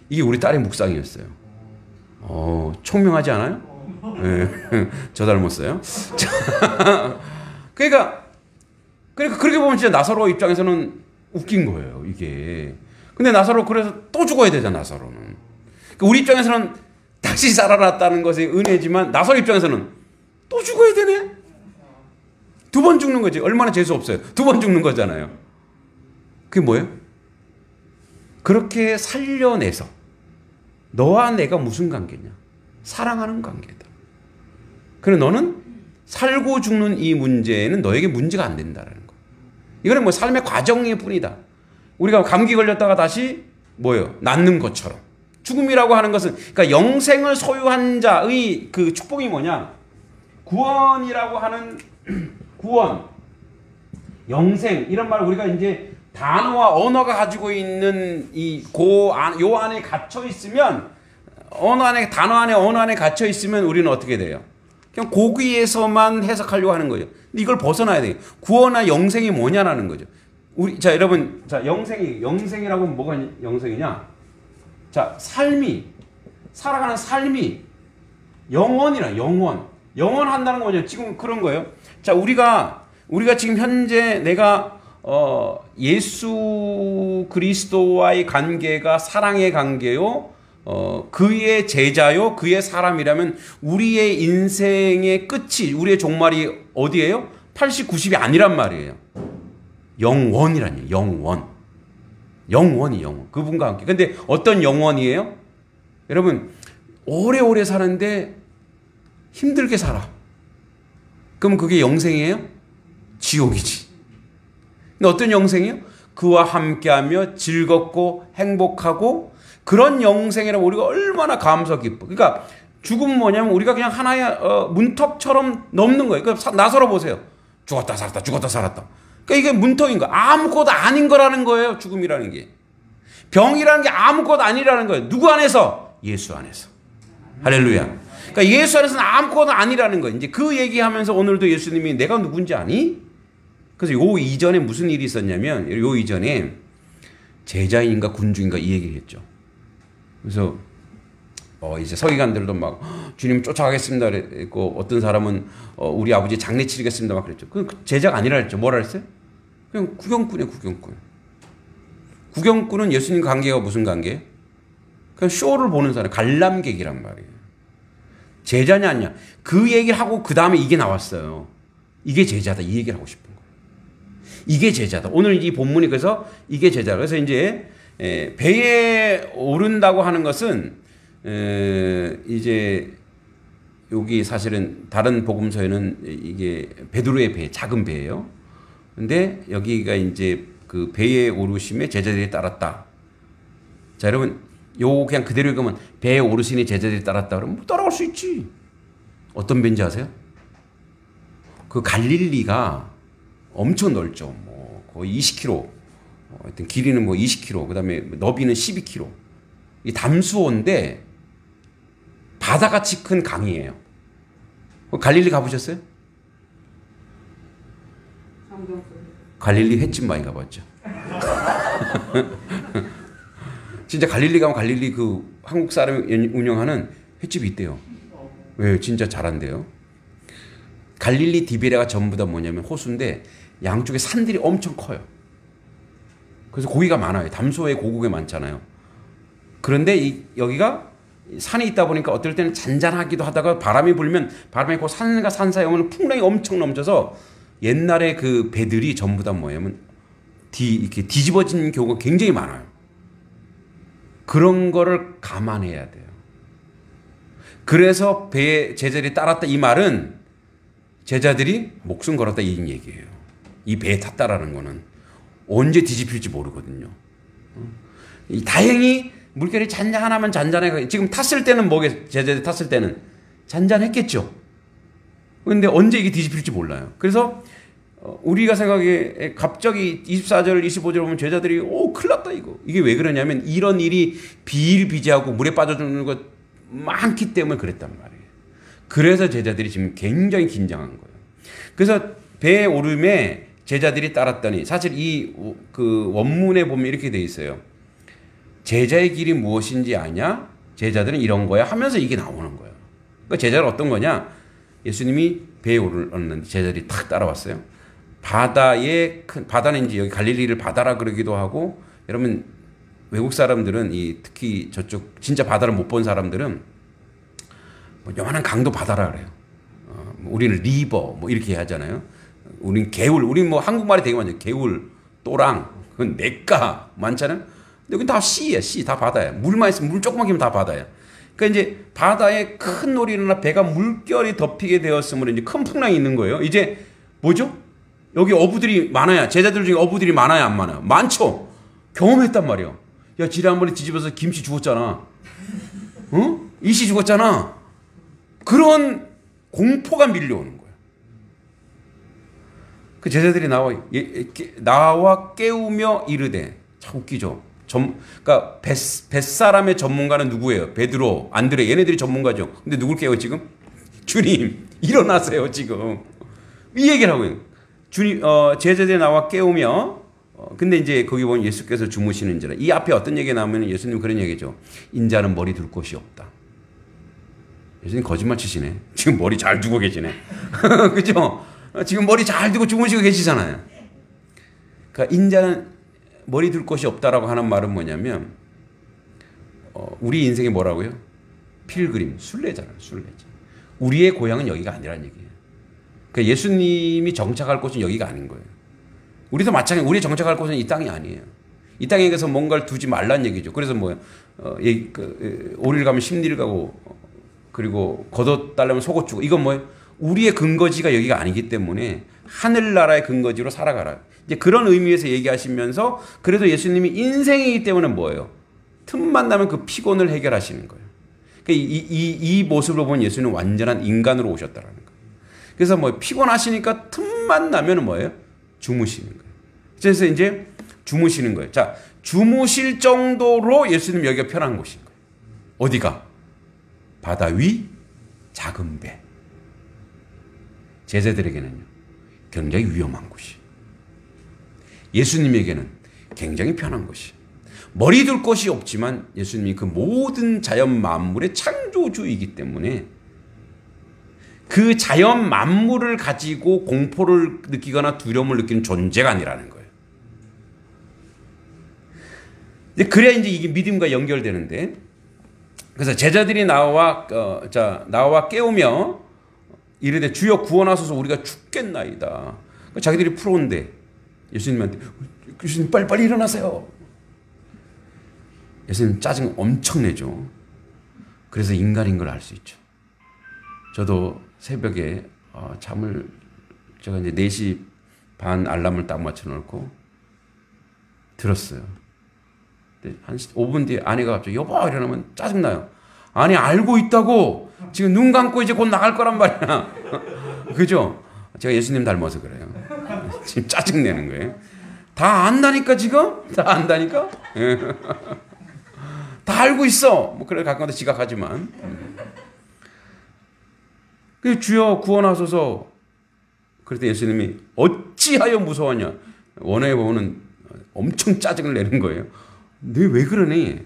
Speaker 1: 이게 우리 딸의 묵상이었어요. 총명하지 않아요? 네. 저 닮았어요. 그러니까 그렇게 보면 진짜 나사로 입장에서는 웃긴 거예요, 이게. 근데 나사로 그래서 또 죽어야 되잖아, 나사로는. 그러니까 우리 입장에서는 다시 살아났다는 것이 은혜지만 나사로 입장에서는 또 죽어야 되네. 2번 죽는 거지. 얼마나 재수 없어요. 2번 죽는 거잖아요. 그게 뭐예요? 그렇게 살려내서 너와 내가 무슨 관계냐? 사랑하는 관계다. 그래 너는 살고 죽는 이 문제는 너에게 문제가 안 된다는 거. 이거는 뭐 삶의 과정일 뿐이다. 우리가 감기 걸렸다가 다시 뭐예요? 낫는 것처럼. 죽음이라고 하는 것은 그러니까 영생을 소유한 자의 그 축복이 뭐냐? 구원이라고 하는 구원, 영생 이런 말 우리가 이제 단어와 언어가 가지고 있는 요 안에 갇혀 있으면 단어 안에 언어 안에 갇혀 있으면 우리는 어떻게 돼요? 그냥 고기에서만 해석하려고 하는 거죠. 근데 이걸 벗어나야 돼요. 구원과 영생이 뭐냐라는 거죠. 자 여러분, 자 영생이라고 하면 뭐가 영생이냐? 자 살아가는 삶이 영원이라 영원한다는 거죠. 지금 그런 거예요. 자 우리가 지금 현재 내가 예수 그리스도와의 관계가 사랑의 관계요. 그의 제자요, 그의 사람이라면 우리의 인생의 끝이, 우리의 종말이 어디예요? 80, 90이 아니란 말이에요. 영원이라니, 영원. 그분과 함께. 근데 어떤 영원이에요? 여러분, 오래오래 사는데 힘들게 살아. 그럼 그게 영생이에요? 지옥이지. 근데 어떤 영생이에요? 그와 함께하며 즐겁고 행복하고 그런 영생이라고 우리가 얼마나 감사 기뻐. 그러니까 죽음은 뭐냐면 우리가 그냥 하나의 문턱처럼 넘는 거예요. 그러니까 나서러 보세요. 죽었다 살았다. 그러니까 이게 문턱인 거야. 아무것도 아닌 거라는 거예요. 죽음이라는 게. 병이라는 게 아무것도 아니라는 거예요. 누구 안에서? 예수 안에서. 할렐루야. 그러니까 예수 안에서는 아무것도 아니라는 거예요. 이제 그 얘기하면서 오늘도 예수님이 내가 누군지 아니? 그래서 요 이전에 무슨 일이 있었냐면 요 이전에 제자인가 군중인가 이 얘기를 했죠. 그래서 이제 서기관들도 막 주님 쫓아가겠습니다 그랬고 어떤 사람은 우리 아버지 장례 치르겠습니다 막 그랬죠. 그 제자가 아니라 했죠. 뭐라 했어요? 그냥 구경꾼이에요. 구경꾼은 예수님 관계가 무슨 관계예요? 그냥 쇼를 보는 사람, 관람객이란 말이에요. 제자냐 아니냐. 그 얘기를 하고 그 다음에 이게 나왔어요. 이게 제자다. 이 얘기를 하고 싶은 거예요. 이게 제자다. 오늘 이 본문이 그래서 이게 제자다. 그래서 이제 배에 오른다고 하는 것은 이제 여기 사실은 다른 복음서에는 이게 베드로의 배, 작은 배예요. 근데 여기가 이제 그 배에 오르심에 제자들이 따랐다. 자, 여러분, 요 그냥 그대로 읽으면 배에 오르시니 제자들이 따랐다 그러면 뭐 따라갈 수 있지. 어떤 배인지 아세요? 그 갈릴리가 엄청 넓죠. 뭐 거의 20km. 하여튼 길이는 뭐 20km. 그다음에 너비는 12km. 이 담수호인데 바다같이 큰 강이에요. 갈릴리 가보셨어요? 갈릴리 횟집 많이 가봤죠. 진짜 갈릴리 가면 갈릴리 그 한국 사람이 운영하는 횟집이 있대요. 왜? 진짜 잘한대요. 갈릴리 디베레가 전부 다 뭐냐면 호수인데 양쪽에 산들이 엄청 커요. 그래서 고기가 많아요. 담소에 고국에 많잖아요. 그런데 여기가 산이 있다 보니까 어떨 때는 잔잔하기도 하다가 바람이 불면 바람이 그 산과 산 사이에 오면 풍랑이 엄청 넘쳐서 옛날에 그 배들이 전부 다 뭐냐면 이렇게 뒤집어진 경우가 굉장히 많아요. 그런 거를 감안해야 돼요. 그래서 배에 제자들이 따랐다 이 말은 제자들이 목숨 걸었다 이 얘기예요. 이 배에 탔다라는 거는 언제 뒤집힐지 모르거든요. 다행히 물결이 잔잔하면 잔잔해. 지금 탔을 때는 뭐게 제자들이 탔을 때는 잔잔했겠죠. 그런데 언제 이게 뒤집힐지 몰라요. 그래서 우리가 생각에 갑자기 24절, 25절 보면 제자들이 큰일 났다 이거. 이게 왜 그러냐면 이런 일이 비일비재하고 물에 빠져주는 것 많기 때문에 그랬단 말이에요. 그래서 제자들이 지금 굉장히 긴장한 거예요. 그래서 배에 오름에 제자들이 따랐더니 사실 이 그 원문에 보면 이렇게 돼 있어요. 제자의 길이 무엇인지 아냐? 제자들은 이런 거야 하면서 이게 나오는 거예요. 그러니까 제자는 어떤 거냐? 예수님이 배에 오르는데 제자들이 탁 따라왔어요. 바다는 이제 여기 갈릴리를 바다라 그러기도 하고, 여러분 외국 사람들은 특히 저쪽 진짜 바다를 못 본 사람들은 뭐 요만한 강도 바다라 그래요. 우리는 리버 뭐 이렇게 하잖아요. 우린 개울, 우린 뭐 한국말이 되게 많죠. 개울, 또랑, 그건 냇가 많잖아요. 근데 여긴 다 씨야, 씨, 다 바다야. 물만 있으면 물 조금만 끼면 다 바다야. 그러니까 이제 바다에 큰 놀이 일어나 배가 물결이 덮이게 되었으므로 이제 큰 풍랑이 있는 거예요. 이제 뭐죠? 여기 어부들이 많아야, 제자들 중에 어부들이 많아야 안 많아요? 많죠. 경험했단 말이에요. 야, 지난번에 뒤집어서 김씨 죽었잖아. 어? 이씨 죽었잖아. 그런 공포가 밀려오는 거예요. 그 제자들이 나와 깨우며 이르되, 참 웃기죠. 그러니까 뱃사람의 전문가는 누구예요? 베드로, 안드레, 얘네들이 전문가죠. 근데 누굴 깨워 지금? 주님, 일어나세요 지금. 이 얘기를 하고 주님, 제자들이 나와 깨우며, 근데 이제 거기 보면 예수께서 주무시는지라. 이 앞에 어떤 얘기가 나오면 예수님 그런 얘기죠. 인자는 머리 둘 곳이 없다. 예수님 거짓말 치시네. 지금 머리 잘 두고 계시네. 그죠? 지금 머리 잘 두고 주무시고 계시잖아요. 그러니까 인자는 머리 둘 곳이 없다라고 하는 말은 뭐냐면, 우리 인생이 뭐라고요? 필그림, 순례잖아요. 순례자. 우리의 고향은 여기가 아니라는 얘기예요. 그러니까 예수님이 정착할 곳은 여기가 아닌 거예요. 우리도 마찬가지. 우리 정착할 곳은 이 땅이 아니에요. 이 땅에 가서 뭔가를 두지 말란 얘기죠. 그래서 뭐예요? 오리를 가면 십리를 가고, 그리고 겉옷 달라면 속옷 주고. 이건 뭐예요? 우리의 근거지가 여기가 아니기 때문에 하늘나라의 근거지로 살아가라. 이제 그런 의미에서 얘기하시면서, 그래도 예수님이 인생이기 때문에 뭐예요? 틈만 나면 그 피곤을 해결하시는 거예요. 그러니까 이 모습으로 보면 예수는 완전한 인간으로 오셨다라는 거예요. 그래서 뭐 피곤하시니까 틈만 나면 뭐예요? 주무시는 거예요. 그래서 이제 주무시는 거예요. 자, 주무실 정도로 예수님 여기가 편한 곳인 거예요. 어디가? 바다 위 작은 배. 제자들에게는요, 굉장히 위험한 곳이. 예수님에게는 굉장히 편한 것이. 머리 둘 곳이 없지만 예수님이 그 모든 자연 만물의 창조주이기 때문에 그 자연 만물을 가지고 공포를 느끼거나 두려움을 느끼는 존재가 아니라는 거예요. 그래야 이제 이게 믿음과 연결되는데, 그래서 제자들이 나와 깨우며 이르되 주여 구원하소서 우리가 죽겠나이다. 자기들이 풀어온대. 예수님한테, 예수님 빨리 일어나세요. 예수님 짜증 엄청 내죠. 그래서 인간인 걸 알 수 있죠. 저도 새벽에 잠을 제가 이제 4시 반 알람을 딱 맞춰 놓고 들었어요. 근데 한 5분 뒤에 아내가 갑자기 여보 이러면 짜증나요. 아니 알고 있다고. 지금 눈 감고 이제 곧 나갈 거란 말이야. 그죠? 제가 예수님 닮아서 그래요. 지금 짜증내는 거예요. 다 안다니까 지금? 다 안다니까? 다 알고 있어. 뭐 그래 가끔가다 지각하지만. 그 주여 구원하소서. 그럴 때 예수님이 어찌하여 무서워하냐. 원어에 보면 엄청 짜증을 내는 거예요. 너 왜 그러니?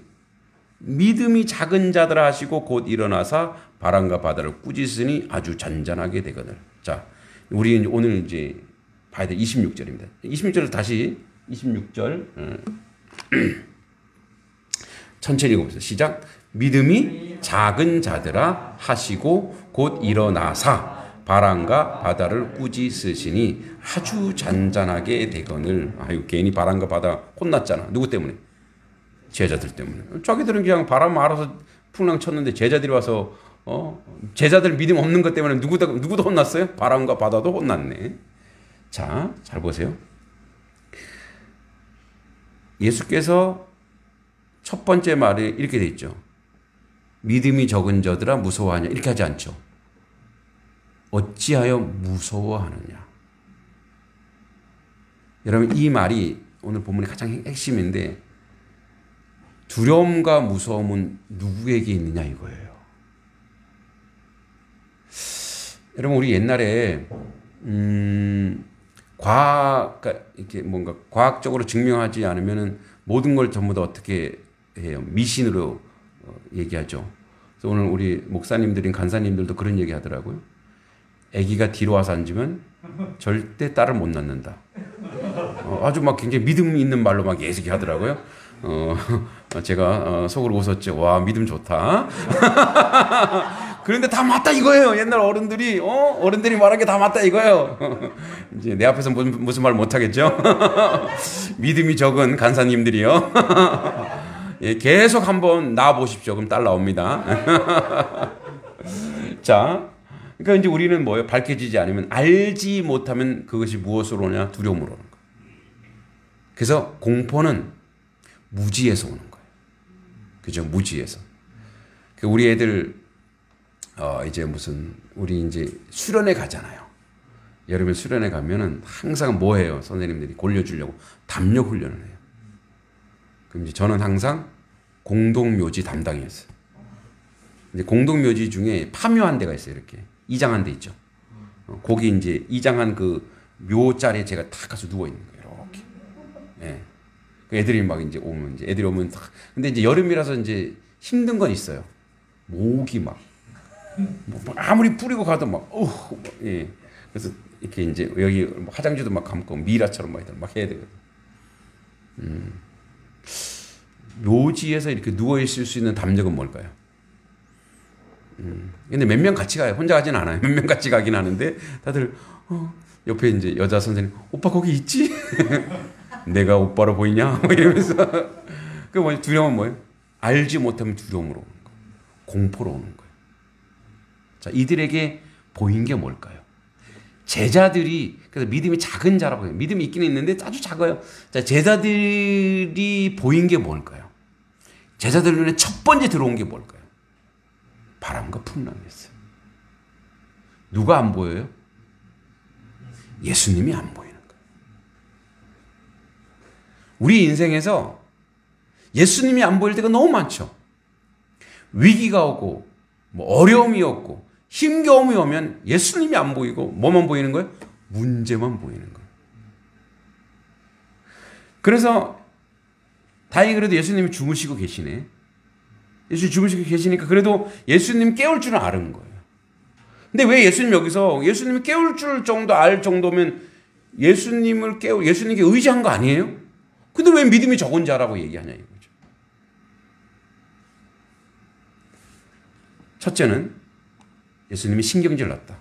Speaker 1: 믿음이 작은 자들아 하시고 곧 일어나사 바람과 바다를 꾸짖으니 아주 잔잔하게 되거늘. 자, 우리 오늘 이제 봐야 될 26절입니다. 26절을 다시 26절 천천히 읽어보세요. 시작. 믿음이 작은 자들아 하시고 곧 일어나사 바람과 바다를 꾸짖으시니 아주 잔잔하게 되거늘. 아유 괜히 바람과 바다 혼났잖아. 누구 때문에? 제자들 때문에. 자기들은 그냥 바람 알아서 풍랑 쳤는데 제자들이 와서 제자들 믿음 없는 것 때문에 누구도 혼났어요? 바람과 바다도 혼났네. 자, 잘 보세요. 예수께서 첫 번째 말에 이렇게 돼 있죠. 믿음이 적은 자들아 무서워하냐 이렇게 하지 않죠. 어찌하여 무서워하느냐. 여러분 이 말이 오늘 본문의 가장 핵심인데 두려움과 무서움은 누구에게 있느냐 이거예요. 여러분 우리 옛날에 이렇게 뭔가 과학적으로 증명하지 않으면은 모든 걸 전부 다 어떻게 해요? 미신으로 얘기하죠. 그래서 오늘 우리 목사님들인 간사님들도 그런 얘기 하더라고요. 아기가 뒤로 와서 앉으면 절대 딸을 못 낳는다. 아주 막 굉장히 믿음 있는 말로 막 예수기 하더라고요. 제가 속으로 웃었죠. 와 믿음 좋다. 그런데 다 맞다 이거예요. 옛날 어른들이 말한 게 다 맞다 이거예요. 이제 내 앞에서 무슨 말 못하겠죠. 믿음이 적은 간사님들이요. 예, 계속 한번 낳아 보십시오. 그럼 딸 나옵니다. 자, 그러니까 이제 우리는 뭐예요? 밝혀지지 않으면 알지 못하면 그것이 무엇으로 오냐? 두려움으로 오는 거예요. 그래서 공포는 무지에서 오는 거예요. 그죠? 무지에서. 우리 애들 이제 우리 이제 수련회 가잖아요. 여름에 수련회 가면은 항상 뭐 해요? 선생님들이 골려주려고 담력 훈련을 해요. 그럼 이제 저는 항상 공동묘지 담당이었어요. 근데 공동묘지 중에 파묘한 데가 있어요. 이렇게 이장한 데 있죠. 거기 이제 이장한 그 묘자리에 제가 딱 가서 누워 있는 거예요. 이렇게. 예. 애들이 막 이제 오면 애들이 오면 딱. 근데 이제 여름이라서 이제 힘든 건 있어요. 목이 막 아무리 뿌리고 가도 막 예. 그래서 이렇게 이제 여기 화장지도 막 감고 미라처럼 막 해야 되거든. 묘지에서 이렇게 누워 있을 수 있는 담력은 뭘까요? 근데 몇 명 같이 가요. 혼자 가진 않아요. 몇 명 같이 가긴 하는데 다들 옆에 이제 여자 선생님 오빠 거기 있지? 내가 오빠로 보이냐? 뭐 이러면서 그 뭐지? 두려움은 뭐예요? 알지 못하면 두려움으로 오는 거예요. 공포로 오는 거예요. 자, 이들에게 보인 게 뭘까요? 제자들이 그래서 믿음이 작은 자라고 해요. 믿음이 있긴 있는데 아주 작아요. 자, 제자들이 보인 게 뭘까요? 제자들 눈에 첫 번째 들어온 게 뭘까요? 바람과 풍랑이었어요. 누가 안 보여요? 예수님이 안 보이는 거예요. 우리 인생에서 예수님이 안 보일 때가 너무 많죠. 위기가 오고 어려움이 오고 힘겨움이 오면 예수님이 안 보이고 뭐만 보이는 거예요? 문제만 보이는 거예요. 그래서 다행히 그래도 예수님이 주무시고 계시네. 예수님 주무시고 계시니까 그래도 예수님 깨울 줄은 아는 거예요. 근데 왜 예수님 여기서 예수님이 깨울 줄 정도 알 정도면 예수님께 의지한 거 아니에요? 근데 왜 믿음이 적은 자라고 얘기하냐 이거죠. 첫째는 예수님이 신경질 났다.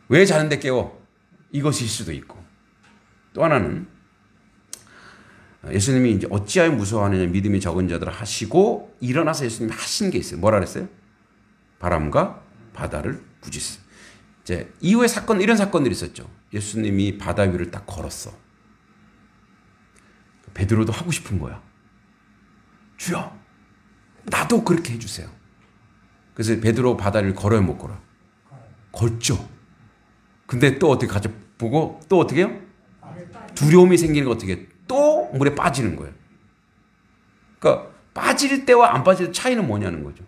Speaker 1: 왜 자는데 깨워? 이것일 수도 있고. 또 하나는 예수님이 이제 어찌하여 무서워하느냐 믿음이 적은 자들 하시고 일어나서 예수님이 하신 게 있어요. 뭐라 그랬어요? 바람과 바다를 꾸짖어. 이제 이후에 이런 사건들이 있었죠. 예수님이 바다 위를 딱 걸었어. 베드로도 하고 싶은 거야. 주여, 나도 그렇게 해주세요. 그래서 베드로 바다를 걸어요, 못 걸어요? 걷죠. 근데 또 어떻게 가져 보고 또 어떻게 해요? 두려움이 생기는 거 어떻게 해요? 또 물에 빠지는 거예요. 그러니까 빠질 때와 안 빠질 때 차이는 뭐냐는 거죠.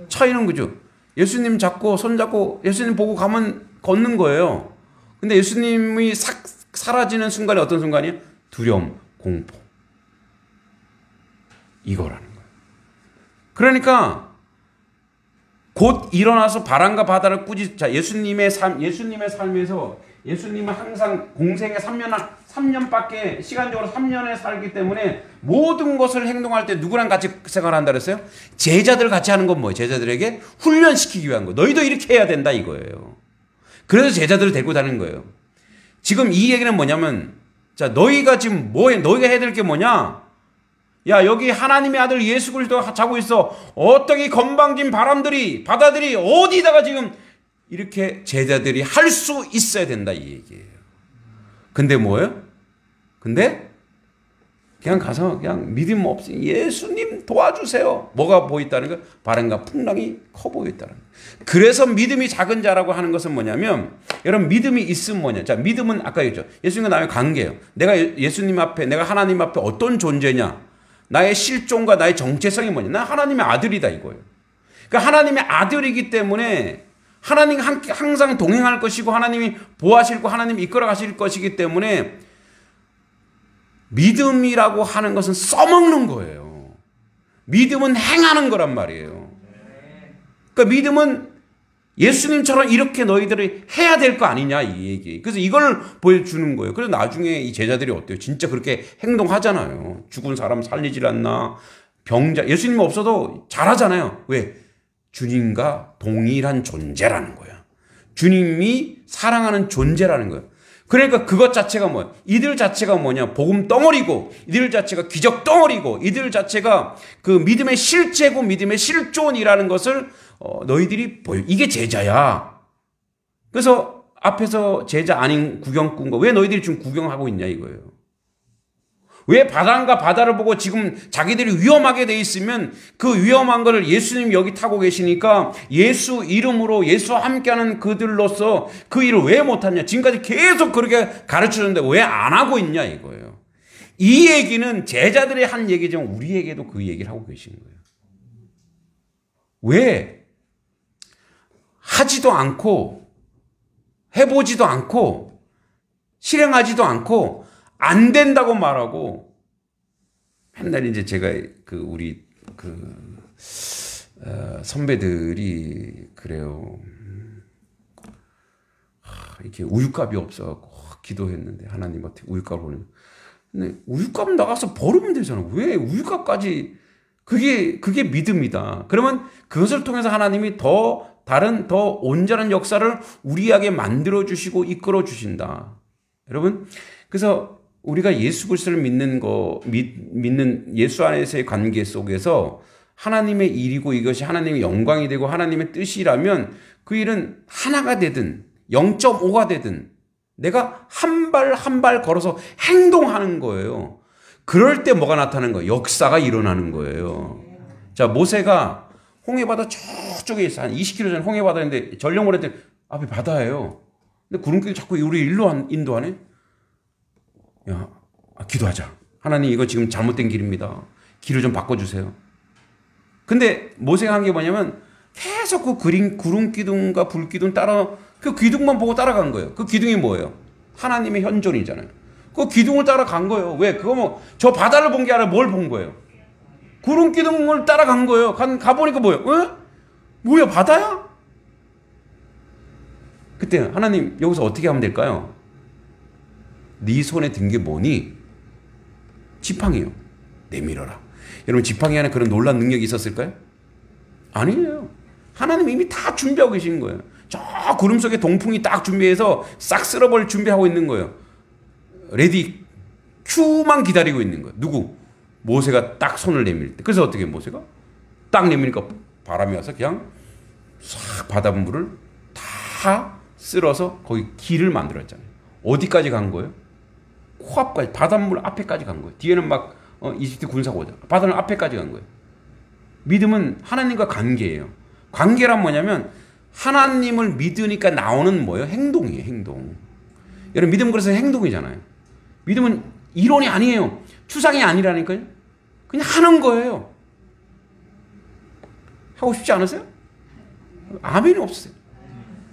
Speaker 1: 차이는 그죠. 예수님 잡고 손 잡고 예수님 보고 가면 걷는 거예요. 근데 예수님이 사라지는 순간이 어떤 순간이에요? 두려움, 공포. 이거라는 거예요. 그러니까 곧 일어나서 바람과 바다를 자, 예수님의 삶에서 예수님은 항상 공생의 3년밖에 시간적으로 3년에 살기 때문에 모든 것을 행동할 때 누구랑 같이 생활한다 그랬어요? 제자들 같이 하는 건 뭐예요? 제자들에게 훈련시키기 위한 거. 너희도 이렇게 해야 된다 이거예요. 그래서 제자들을 데리고 다니는 거예요. 지금 이 얘기는 뭐냐면, 자, 너희가 지금 뭐해? 너희가 해야 될 게 뭐냐? 야, 여기 하나님의 아들 예수 그리스도가 자고 있어. 어떻게 건방진 바다들이 어디다가 지금 이렇게 제자들이 할 수 있어야 된다 이 얘기예요. 근데 뭐예요? 근데 그냥 가서 그냥 믿음 없이 예수님 도와주세요. 뭐가 보였다는 거? 바람과 풍랑이 커 보였다는 거. 그래서 믿음이 작은 자라고 하는 것은 뭐냐면, 여러분 믿음이 있으면 뭐냐? 자, 믿음은 아까 얘기했죠. 예수님과 나의 관계예요. 내가 예수님 앞에, 내가 하나님 앞에 어떤 존재냐? 나의 실존과 나의 정체성이 뭐냐? 난 하나님의 아들이다 이거예요. 그러니까 하나님의 아들이기 때문에 하나님 항상 동행할 것이고 하나님이 보호하실 거 하나님이 이끌어 가실 것이기 때문에 믿음이라고 하는 것은 써먹는 거예요. 믿음은 행하는 거란 말이에요. 그러니까 믿음은 예수님처럼 이렇게 너희들이 해야 될 거 아니냐 이 얘기. 그래서 이걸 보여주는 거예요. 그래서 나중에 이 제자들이 어때요? 진짜 그렇게 행동하잖아요. 죽은 사람 살리질 않나. 병자 예수님 없어도 잘하잖아요. 왜? 주님과 동일한 존재라는 거야. 주님이 사랑하는 존재라는 거예요. 그러니까 그것 자체가 뭐야? 이들 자체가 뭐냐? 복음 덩어리고, 이들 자체가 기적 덩어리고, 이들 자체가 그 믿음의 실제고 믿음의 실존이라는 것을 너희들이 보여. 이게 제자야. 그래서 앞에서 제자 아닌 구경꾼과 왜 너희들이 지금 구경하고 있냐 이거예요. 왜 바람과 바다를 보고 지금 자기들이 위험하게 돼 있으면 그 위험한 거를 예수님 여기 타고 계시니까 예수 이름으로 예수와 함께하는 그들로서 그 일을 왜 못하냐. 지금까지 계속 그렇게 가르쳐줬는데 왜 안 하고 있냐 이거예요. 이 얘기는 제자들이 한 얘기지만 우리에게도 그 얘기를 하고 계신 거예요. 왜 하지도 않고 해보지도 않고 실행하지도 않고 안 된다고 말하고 맨날 이제 제가 우리 선배들이 그래요. 이렇게 우유값이 없어갖고 기도했는데 하나님 어떻게 우유값을 보내면. 근데 우유값 나가서 버리면 되잖아. 왜 우유값까지 그게 믿음이다. 그러면 그것을 통해서 하나님이 더 온전한 역사를 우리에게 만들어 주시고 이끌어 주신다. 여러분, 그래서 우리가 예수 그리스도를 믿는 예수 안에서의 관계 속에서 하나님의 일이고 이것이 하나님의 영광이 되고 하나님의 뜻이라면 그 일은 하나가 되든 0.5가 되든 내가 한 발 걸어서 행동하는 거예요. 그럴 때 뭐가 나타나는 거예요? 역사가 일어나는 거예요. 자, 모세가 홍해바다 저쪽에 있어. 한 20km 전 홍해바다인데 전령을 했더니 앞에 바다예요. 근데 구름길이 자꾸 우리 일로 인도하네? 야, 기도하자. 하나님 이거 지금 잘못된 길입니다. 길을 좀 바꿔주세요. 근데 모세가 한 게 뭐냐면 계속 그 구름 기둥과 불 기둥 그 기둥만 보고 따라간 거예요. 그 기둥이 뭐예요? 하나님의 현존이잖아요. 그 기둥을 따라간 거예요. 왜? 그거 저 바다를 본 게 아니라 뭘 본 거예요? 구름 기둥을 따라간 거예요. 가보니까 뭐예요? 뭐야, 바다야? 그때 하나님 여기서 어떻게 하면 될까요? 네 손에 든 게 뭐니? 지팡이요. 내밀어라. 여러분 지팡이 안에 그런 놀란 능력이 있었을까요? 아니에요. 하나님 이미 다 준비하고 계신 거예요. 저 구름 속에 동풍이 딱 준비해서 싹 쓸어버릴 준비하고 있는 거예요. 레디 큐만 기다리고 있는 거예요. 누구? 모세가 딱 손을 내밀 때. 그래서 어떻게 모세가 딱 내밀니까 바람이 와서 그냥 싹 바닷물을 다 쓸어서 거기 길을 만들었잖아요. 어디까지 간 거예요? 코앞까지, 바닷물 앞에까지 간 거예요. 뒤에는 막 이집트 군사가 오죠. 바닷물 앞에까지 간 거예요. 믿음은 하나님과 관계예요. 관계란 뭐냐면 하나님을 믿으니까 나오는 뭐예요? 행동이에요. 행동. 여러분 믿음 그래서 행동이잖아요. 믿음은 이론이 아니에요. 추상이 아니라니까요. 그냥 하는 거예요. 하고 싶지 않으세요? 아멘이 없어요.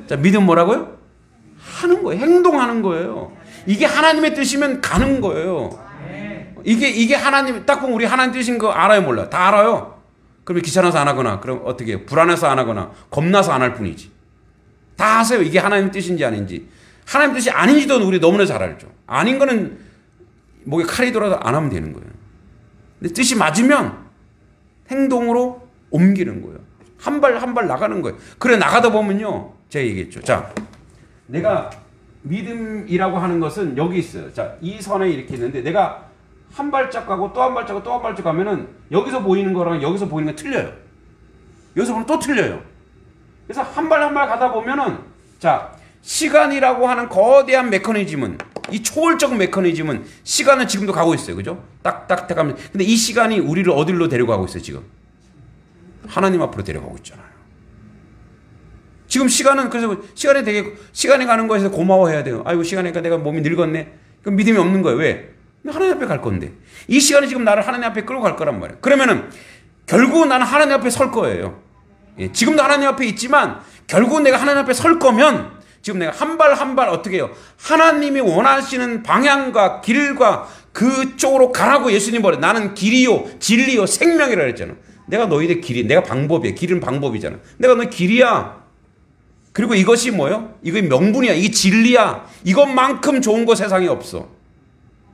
Speaker 1: 자, 믿음 뭐라고요? 하는 거예요. 행동하는 거예요. 이게 하나님의 뜻이면 가는 거예요. 이게 하나님, 딱 보면 우리 하나님 뜻인 거 알아요, 몰라요? 다 알아요. 그러면 귀찮아서 안 하거나, 그럼 어떻게 해요? 불안해서 안 하거나, 겁나서 안 할 뿐이지. 다 아세요. 이게 하나님 뜻인지 아닌지. 하나님 뜻이 아닌지도 우리 너무나 잘 알죠. 아닌 거는 목에 칼이 돌아도 안 하면 되는 거예요. 근데 뜻이 맞으면 행동으로 옮기는 거예요. 한 발 한 발 나가는 거예요. 그래 나가다 보면요. 제가 얘기했죠. 자, 내가 믿음이라고 하는 것은 여기 있어요. 자, 이 선에 이렇게 있는데 내가 한 발짝 가고 또 한 발짝 가고 또 한 발짝 가면은 여기서 보이는 거랑 여기서 보이는 건 틀려요. 여기서 보면 또 틀려요. 그래서 한 발 한 발 가다 보면은 자, 시간이라고 하는 거대한 메커니즘은 이 초월적 메커니즘은 시간은 지금도 가고 있어요. 그죠? 딱딱딱 하면 근데 이 시간이 우리를 어디로 데려가고 있어요, 지금? 하나님 앞으로 데려가고 있잖아요. 지금 시간은 그래서 시간에 되게 시간에 가는 거에서 고마워해야 돼요. 아이고 시간에 가니까 내가 몸이 늙었네. 그럼 믿음이 없는 거예요. 왜? 하나님 앞에 갈 건데. 이 시간이 지금 나를 하나님 앞에 끌고 갈 거란 말이에요. 그러면은 결국은 나는 하나님 앞에 설 거예요. 예, 지금도 하나님 앞에 있지만 결국은 내가 하나님 앞에 설 거면 지금 내가 한 발 한 발 어떻게 해요? 하나님이 원하시는 방향과 길과 그쪽으로 가라고 예수님 말해. 나는 길이요 진리요 생명이라 그랬잖아. 내가 너희들 길이, 내가 방법이야. 길은 방법이잖아. 내가 너희 길이야. 그리고 이것이 뭐예요? 이거 명분이야. 이게 진리야. 이것만큼 좋은 거 세상에 없어.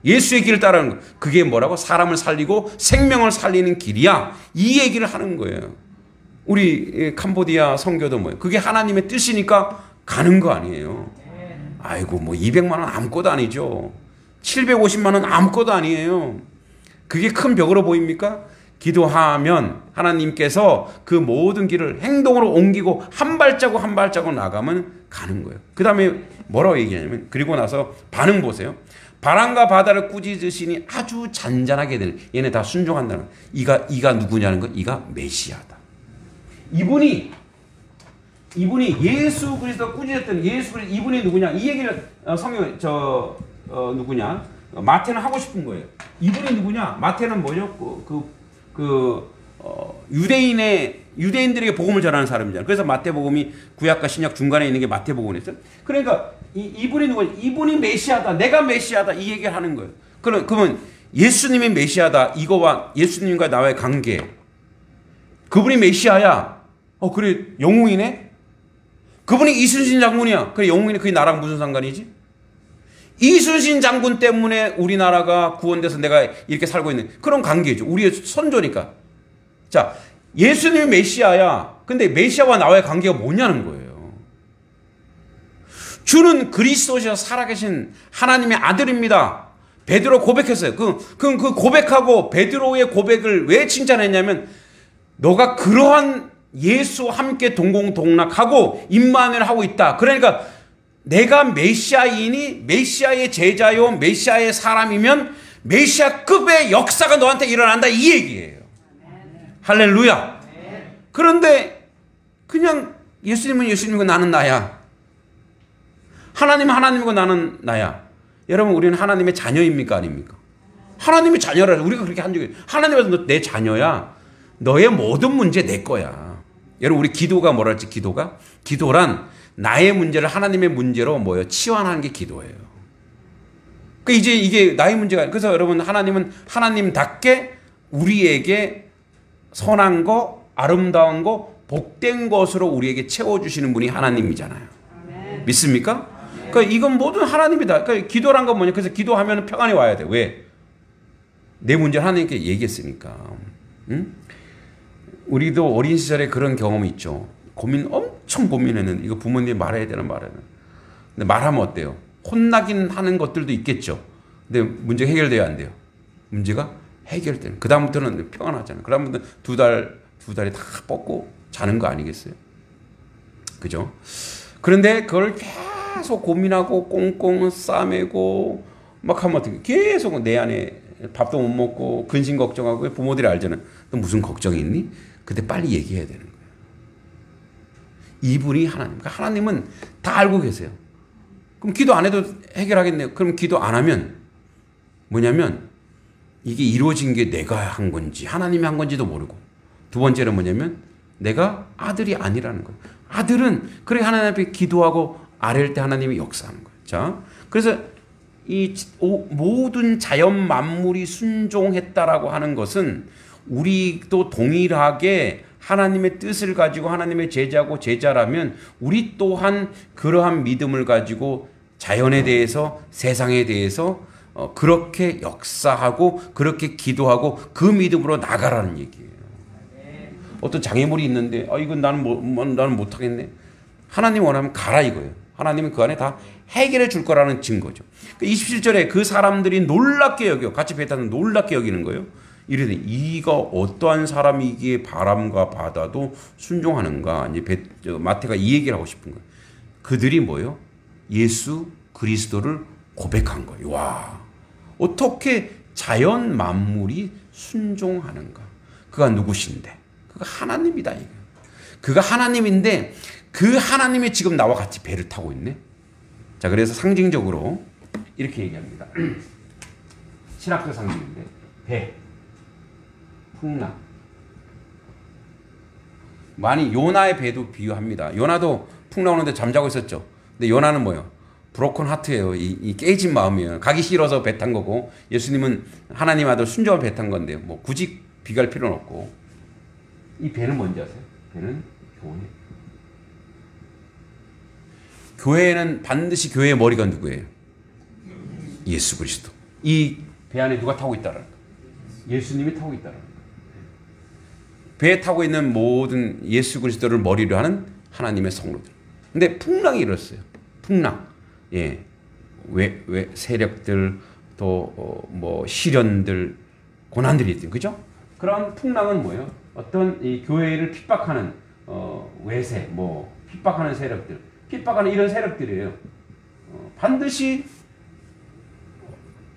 Speaker 1: 예수의 길을 따르는 거. 그게 뭐라고? 사람을 살리고 생명을 살리는 길이야. 이 얘기를 하는 거예요. 우리 캄보디아 선교도 뭐예요? 그게 하나님의 뜻이니까 가는 거 아니에요. 아이고 뭐 200만 원 아무것도 아니죠. 750만 원 아무것도 아니에요. 그게 큰 벽으로 보입니까? 기도하면 하나님께서 그 모든 길을 행동으로 옮기고 한 발자국 한 발자국 나가면 가는 거예요. 그 다음에 뭐라고 얘기하냐면 그리고 나서 반응 보세요. 바람과 바다를 꾸짖으시니 아주 잔잔하게 될 얘네 다 순종한다는 이가 누구냐는 거 이가 메시아다. 이분이 예수 그리스도 꾸짖었던 예수 그리스도 이분이 누구냐 이 얘기를 성경 누구냐 마태는 하고 싶은 거예요. 이분이 누구냐 마태는 뭐죠? 유대인들에게 복음을 전하는 사람이잖아요. 그래서 마태복음이 구약과 신약 중간에 있는 게 마태복음이었어요. 그러니까 이분이 누구냐? 이분이 메시아다. 내가 메시아다. 이 얘기를 하는 거예요. 그러면 예수님이 메시아다. 이거와 예수님과 나와의 관계. 그분이 메시아야. 그래 영웅이네. 그분이 이순신 장군이야. 그래 영웅이네. 그게 나랑 무슨 상관이지? 이순신 장군 때문에 우리나라가 구원돼서 내가 이렇게 살고 있는 그런 관계죠. 우리의 선조니까. 자, 예수님이 메시아야. 근데 메시아와 나와의 관계가 뭐냐는 거예요. 주는 그리스도시여 살아계신 하나님의 아들입니다. 베드로 고백했어요. 그 고백하고 베드로의 고백을 왜 칭찬했냐면 너가 그러한 예수와 함께 동공동락하고 임마누엘 하고 있다. 그러니까 내가 메시아이니 메시아의 제자요 메시아의 사람이면 메시아급의 역사가 너한테 일어난다 이 얘기예요. 할렐루야. 그런데 그냥 예수님은 예수님이고 나는 나야. 하나님은 하나님이고 나는 나야. 여러분 우리는 하나님의 자녀입니까 아닙니까? 하나님의 자녀라. 우리가 그렇게 한 적이 하나님께서 너 내 자녀야. 너의 모든 문제 내 거야. 여러분 우리 기도가 뭐라 했지? 기도란 나의 문제를 하나님의 문제로 치환하는 게 기도예요. 그러니까 이제 이게 나의 문제가 아니에요. 그래서 여러분 하나님은 하나님답게 우리에게 선한 거, 아름다운 거, 복된 것으로 우리에게 채워주시는 분이 하나님이잖아요. 아멘. 믿습니까? 아멘. 그러니까 이건 모든 하나님이다. 그러니까 기도란 건 뭐냐? 그래서 기도하면 평안이 와야 돼. 왜? 내 문제를 하나님께 얘기했으니까. 응? 우리도 어린 시절에 그런 경험이 있죠. 엄청 고민했는데 이거 부모님 말해야 되나 말해야 되나. 근데 말하면 어때요? 혼나긴 하는 것들도 있겠죠. 근데 문제가 해결돼야 안 돼요. 문제가 해결되는. 그 다음부터는 평안하잖아요. 그 다음부터는 두 다리 다 뻗고 자는 거 아니겠어요? 그죠? 그런데 그걸 계속 고민하고 꽁꽁 싸매고 막 하면 어떻게 계속 내 안에 밥도 못 먹고 근심 걱정하고 부모들이 알잖아요. 너 무슨 걱정이 있니? 그때 빨리 얘기해야 되는 거예요. 이분이 하나님. 그러니까 하나님은 다 알고 계세요. 그럼 기도 안 해도 해결하겠네요. 그럼 기도 안 하면 뭐냐면 이게 이루어진 게 내가 한 건지 하나님이 한 건지도 모르고 두 번째는 뭐냐면 내가 아들이 아니라는 거예요. 아들은 그래 하나님 앞에 기도하고 아랠 때 하나님이 역사하는 거예요. 자, 그래서 이 모든 자연 만물이 순종했다라고 하는 것은 우리도 동일하게 하나님의 뜻을 가지고 하나님의 제자고 제자라면 우리 또한 그러한 믿음을 가지고 자연에 대해서 세상에 대해서 그렇게 역사하고 그렇게 기도하고 그 믿음으로 나가라는 얘기예요. 어떤 장애물이 있는데 이건 나는 못하겠네. 하나님 원하면 가라 이거예요. 하나님은 그 안에 다 해결해 줄 거라는 증거죠. 27절에 그 사람들이 놀랍게 여겨 같이 배 타는 놀랍게 여기는 거예요. 이르되 이가 어떠한 사람이기에 바람과 바다도 순종하는가. 이제 마태가 이 얘기를 하고 싶은 거예요. 그들이 뭐예요? 예수 그리스도를 고백한 거예요. 와, 어떻게 자연 만물이 순종하는가? 그가 누구신데? 그가 하나님이다 이거. 그가 하나님인데 그 하나님이 지금 나와 같이 배를 타고 있네. 자, 그래서 상징적으로 이렇게 얘기합니다. 신학적 상징인데 배, 풍랑. 많이 요나의 배도 비유합니다. 요나도 풍랑 오는데 잠자고 있었죠. 근데 요나는 뭐예요? 브로큰 하트예요. 이 깨진 마음이에요. 가기 싫어서 배 탄 거고 예수님은 하나님 아들 순종을 배 탄 건데요. 뭐 굳이 비교할 필요는 없고. 이 배는 뭔지 아세요? 배는 교회. 교회는 반드시 교회의 머리가 누구예요? 예수 그리스도. 이 배 안에 누가 타고 있다라는 거예요? 예수님이 타고 있다라는 거예요. 배에 타고 있는 모든 예수 그리스도를 머리로 하는 하나님의 성도들. 근데 풍랑이 일었어요. 풍랑. 예. 왜 세력들 또 뭐 시련들 고난들이 있든 그죠? 그런 풍랑은 뭐예요? 어떤 이 교회를 핍박하는 외세 뭐 핍박하는 세력들, 핍박하는 이런 세력들이에요. 반드시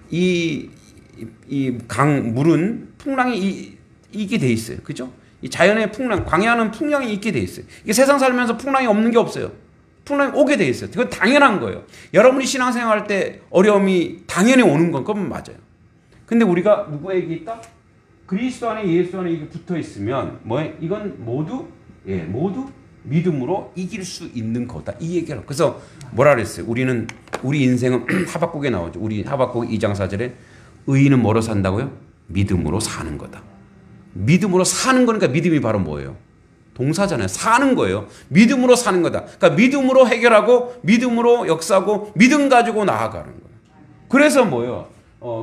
Speaker 1: 이 물은 풍랑이 있게 돼 있어요. 그죠? 이 자연의 풍랑, 광야는 풍랑이 있게 돼 있어요. 이게 세상 살면서 풍랑이 없는 게 없어요. 풍랑이 오게 돼 있어요. 그건 당연한 거예요. 여러분이 신앙생활 할 때 어려움이 당연히 오는 건 그건 맞아요. 근데 우리가 누구에게 있다? 그리스도 안에 예수 안에 이게 붙어 있으면 뭐예요? 이건 모두 믿음으로 이길 수 있는 거다. 이 얘기를. 그래서 뭐라 그랬어요? 우리 인생은 하박국에 나오죠. 우리 하박국 2장 4절에 의인은 뭐로 산다고요? 믿음으로 사는 거다. 믿음으로 사는 거니까 믿음이 바로 뭐예요? 동사잖아요. 사는 거예요. 믿음으로 사는 거다. 그러니까 믿음으로 해결하고 믿음으로 역사하고 믿음 가지고 나아가는 거예요. 그래서 뭐예요?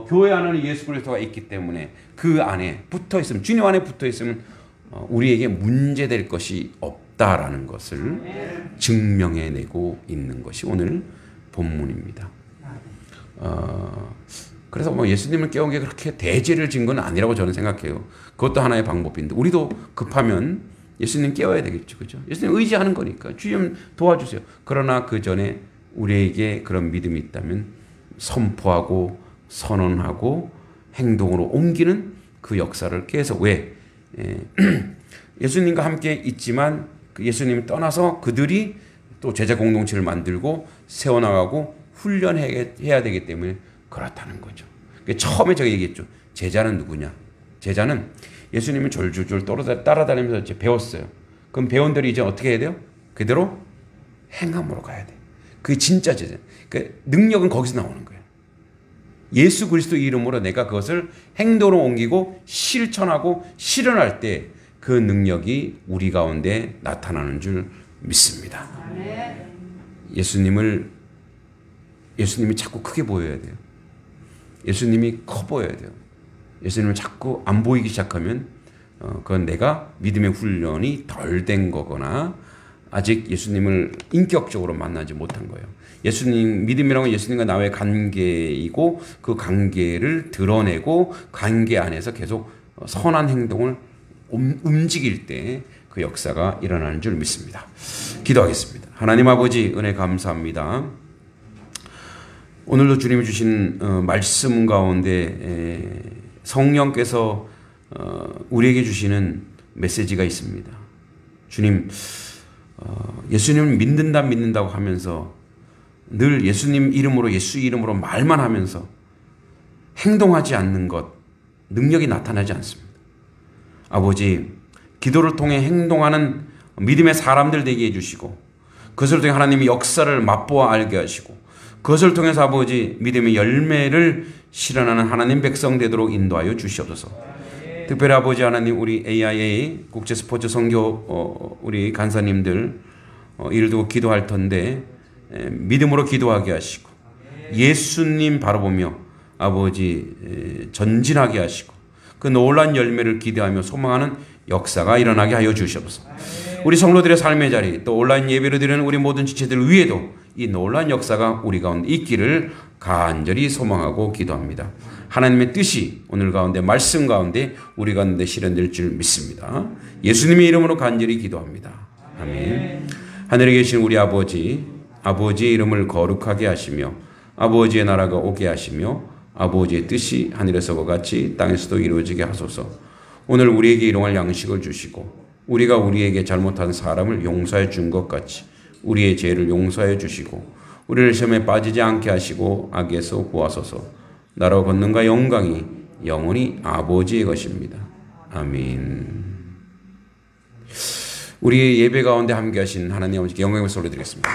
Speaker 1: 교회 안에는 예수 그리스도가 있기 때문에 그 안에 붙어 있으면 주님 안에 붙어 있으면 우리에게 문제될 것이 없다라는 것을 증명해내고 있는 것이 오늘 본문입니다. 그래서 뭐 예수님을 깨운 게 그렇게 대죄를 진 건 아니라고 저는 생각해요. 그것도 하나의 방법인데 우리도 급하면 예수님 깨워야 되겠죠. 그죠? 예수님 의지하는 거니까 주님 도와주세요. 그러나 그 전에 우리에게 그런 믿음이 있다면 선포하고 선언하고 행동으로 옮기는 그 역사를 계속 예수님과 함께 있지만 예수님이 떠나서 그들이 또 제자 공동체를 만들고 세워나가고 훈련해야 되기 때문에 그렇다는 거죠. 처음에 제가 얘기했죠. 제자는 누구냐? 제자는 예수님이 졸졸졸 따라다니면서 이제 배웠어요. 그럼 배원들이 이제 어떻게 해야 돼요? 그대로 행함으로 가야 돼. 그게 진짜 제자. 그 능력은 거기서 나오는 거예요. 예수 그리스도 이름으로 내가 그것을 행동으로 옮기고 실천하고 실현할 때 그 능력이 우리 가운데 나타나는 줄 믿습니다. 예수님이 자꾸 크게 보여야 돼요. 예수님이 커 보여야 돼요. 예수님을 자꾸 안 보이기 시작하면 그건 내가 믿음의 훈련이 덜 된 거거나 아직 예수님을 인격적으로 만나지 못한 거예요. 믿음이라는 건 예수님과 나의 관계이고 그 관계를 드러내고 관계 안에서 계속 선한 행동을 움직일 때 그 역사가 일어나는 줄 믿습니다. 기도하겠습니다. 하나님 아버지 은혜 감사합니다. 오늘도 주님이 주신 말씀 가운데 성령께서 우리에게 주시는 메시지가 있습니다. 주님, 예수님을 믿는다고 하면서 늘 예수님 이름으로 예수 이름으로 말만 하면서 행동하지 않는 것, 능력이 나타나지 않습니다. 아버지, 기도를 통해 행동하는 믿음의 사람들 되게 해주시고 그것을 통해 하나님의 역사를 맛보아 알게 하시고 그것을 통해서 아버지 믿음의 열매를 실현하는 하나님 백성 되도록 인도하여 주시옵소서. 특별히 아버지 하나님 우리 AIA 국제스포츠 선교 우리 간사님들 이를 두고 기도할 텐데 믿음으로 기도하게 하시고 예수님 바라보며 아버지 전진하게 하시고 그 놀라운 열매를 기대하며 소망하는 역사가 일어나게 하여 주시옵소서. 우리 성도들의 삶의 자리 또 온라인 예배를 드리는 우리 모든 지체들 위에도 이 놀라운 역사가 우리 가운데 있기를 간절히 소망하고 기도합니다. 하나님의 뜻이 오늘 가운데 말씀 가운데 우리 가운데 실현될 줄 믿습니다. 예수님의 이름으로 간절히 기도합니다. 아멘. 하늘에 계신 우리 아버지의 이름을 거룩하게 하시며 아버지의 나라가 오게 하시며 아버지의 뜻이 하늘에서와 같이 땅에서도 이루어지게 하소서. 오늘 우리에게 일용할 양식을 주시고 우리가 우리에게 잘못한 사람을 용서해 준 것 같이 우리의 죄를 용서해 주시고 우리를 시험에 빠지지 않게 하시고 악에서 구하소서. 나라와 권능과 영광이 영원히 아버지의 것입니다. 아멘. 우리 예배 가운데 함께 하신 하나님 아버지께 영광의 소리 드리겠습니다.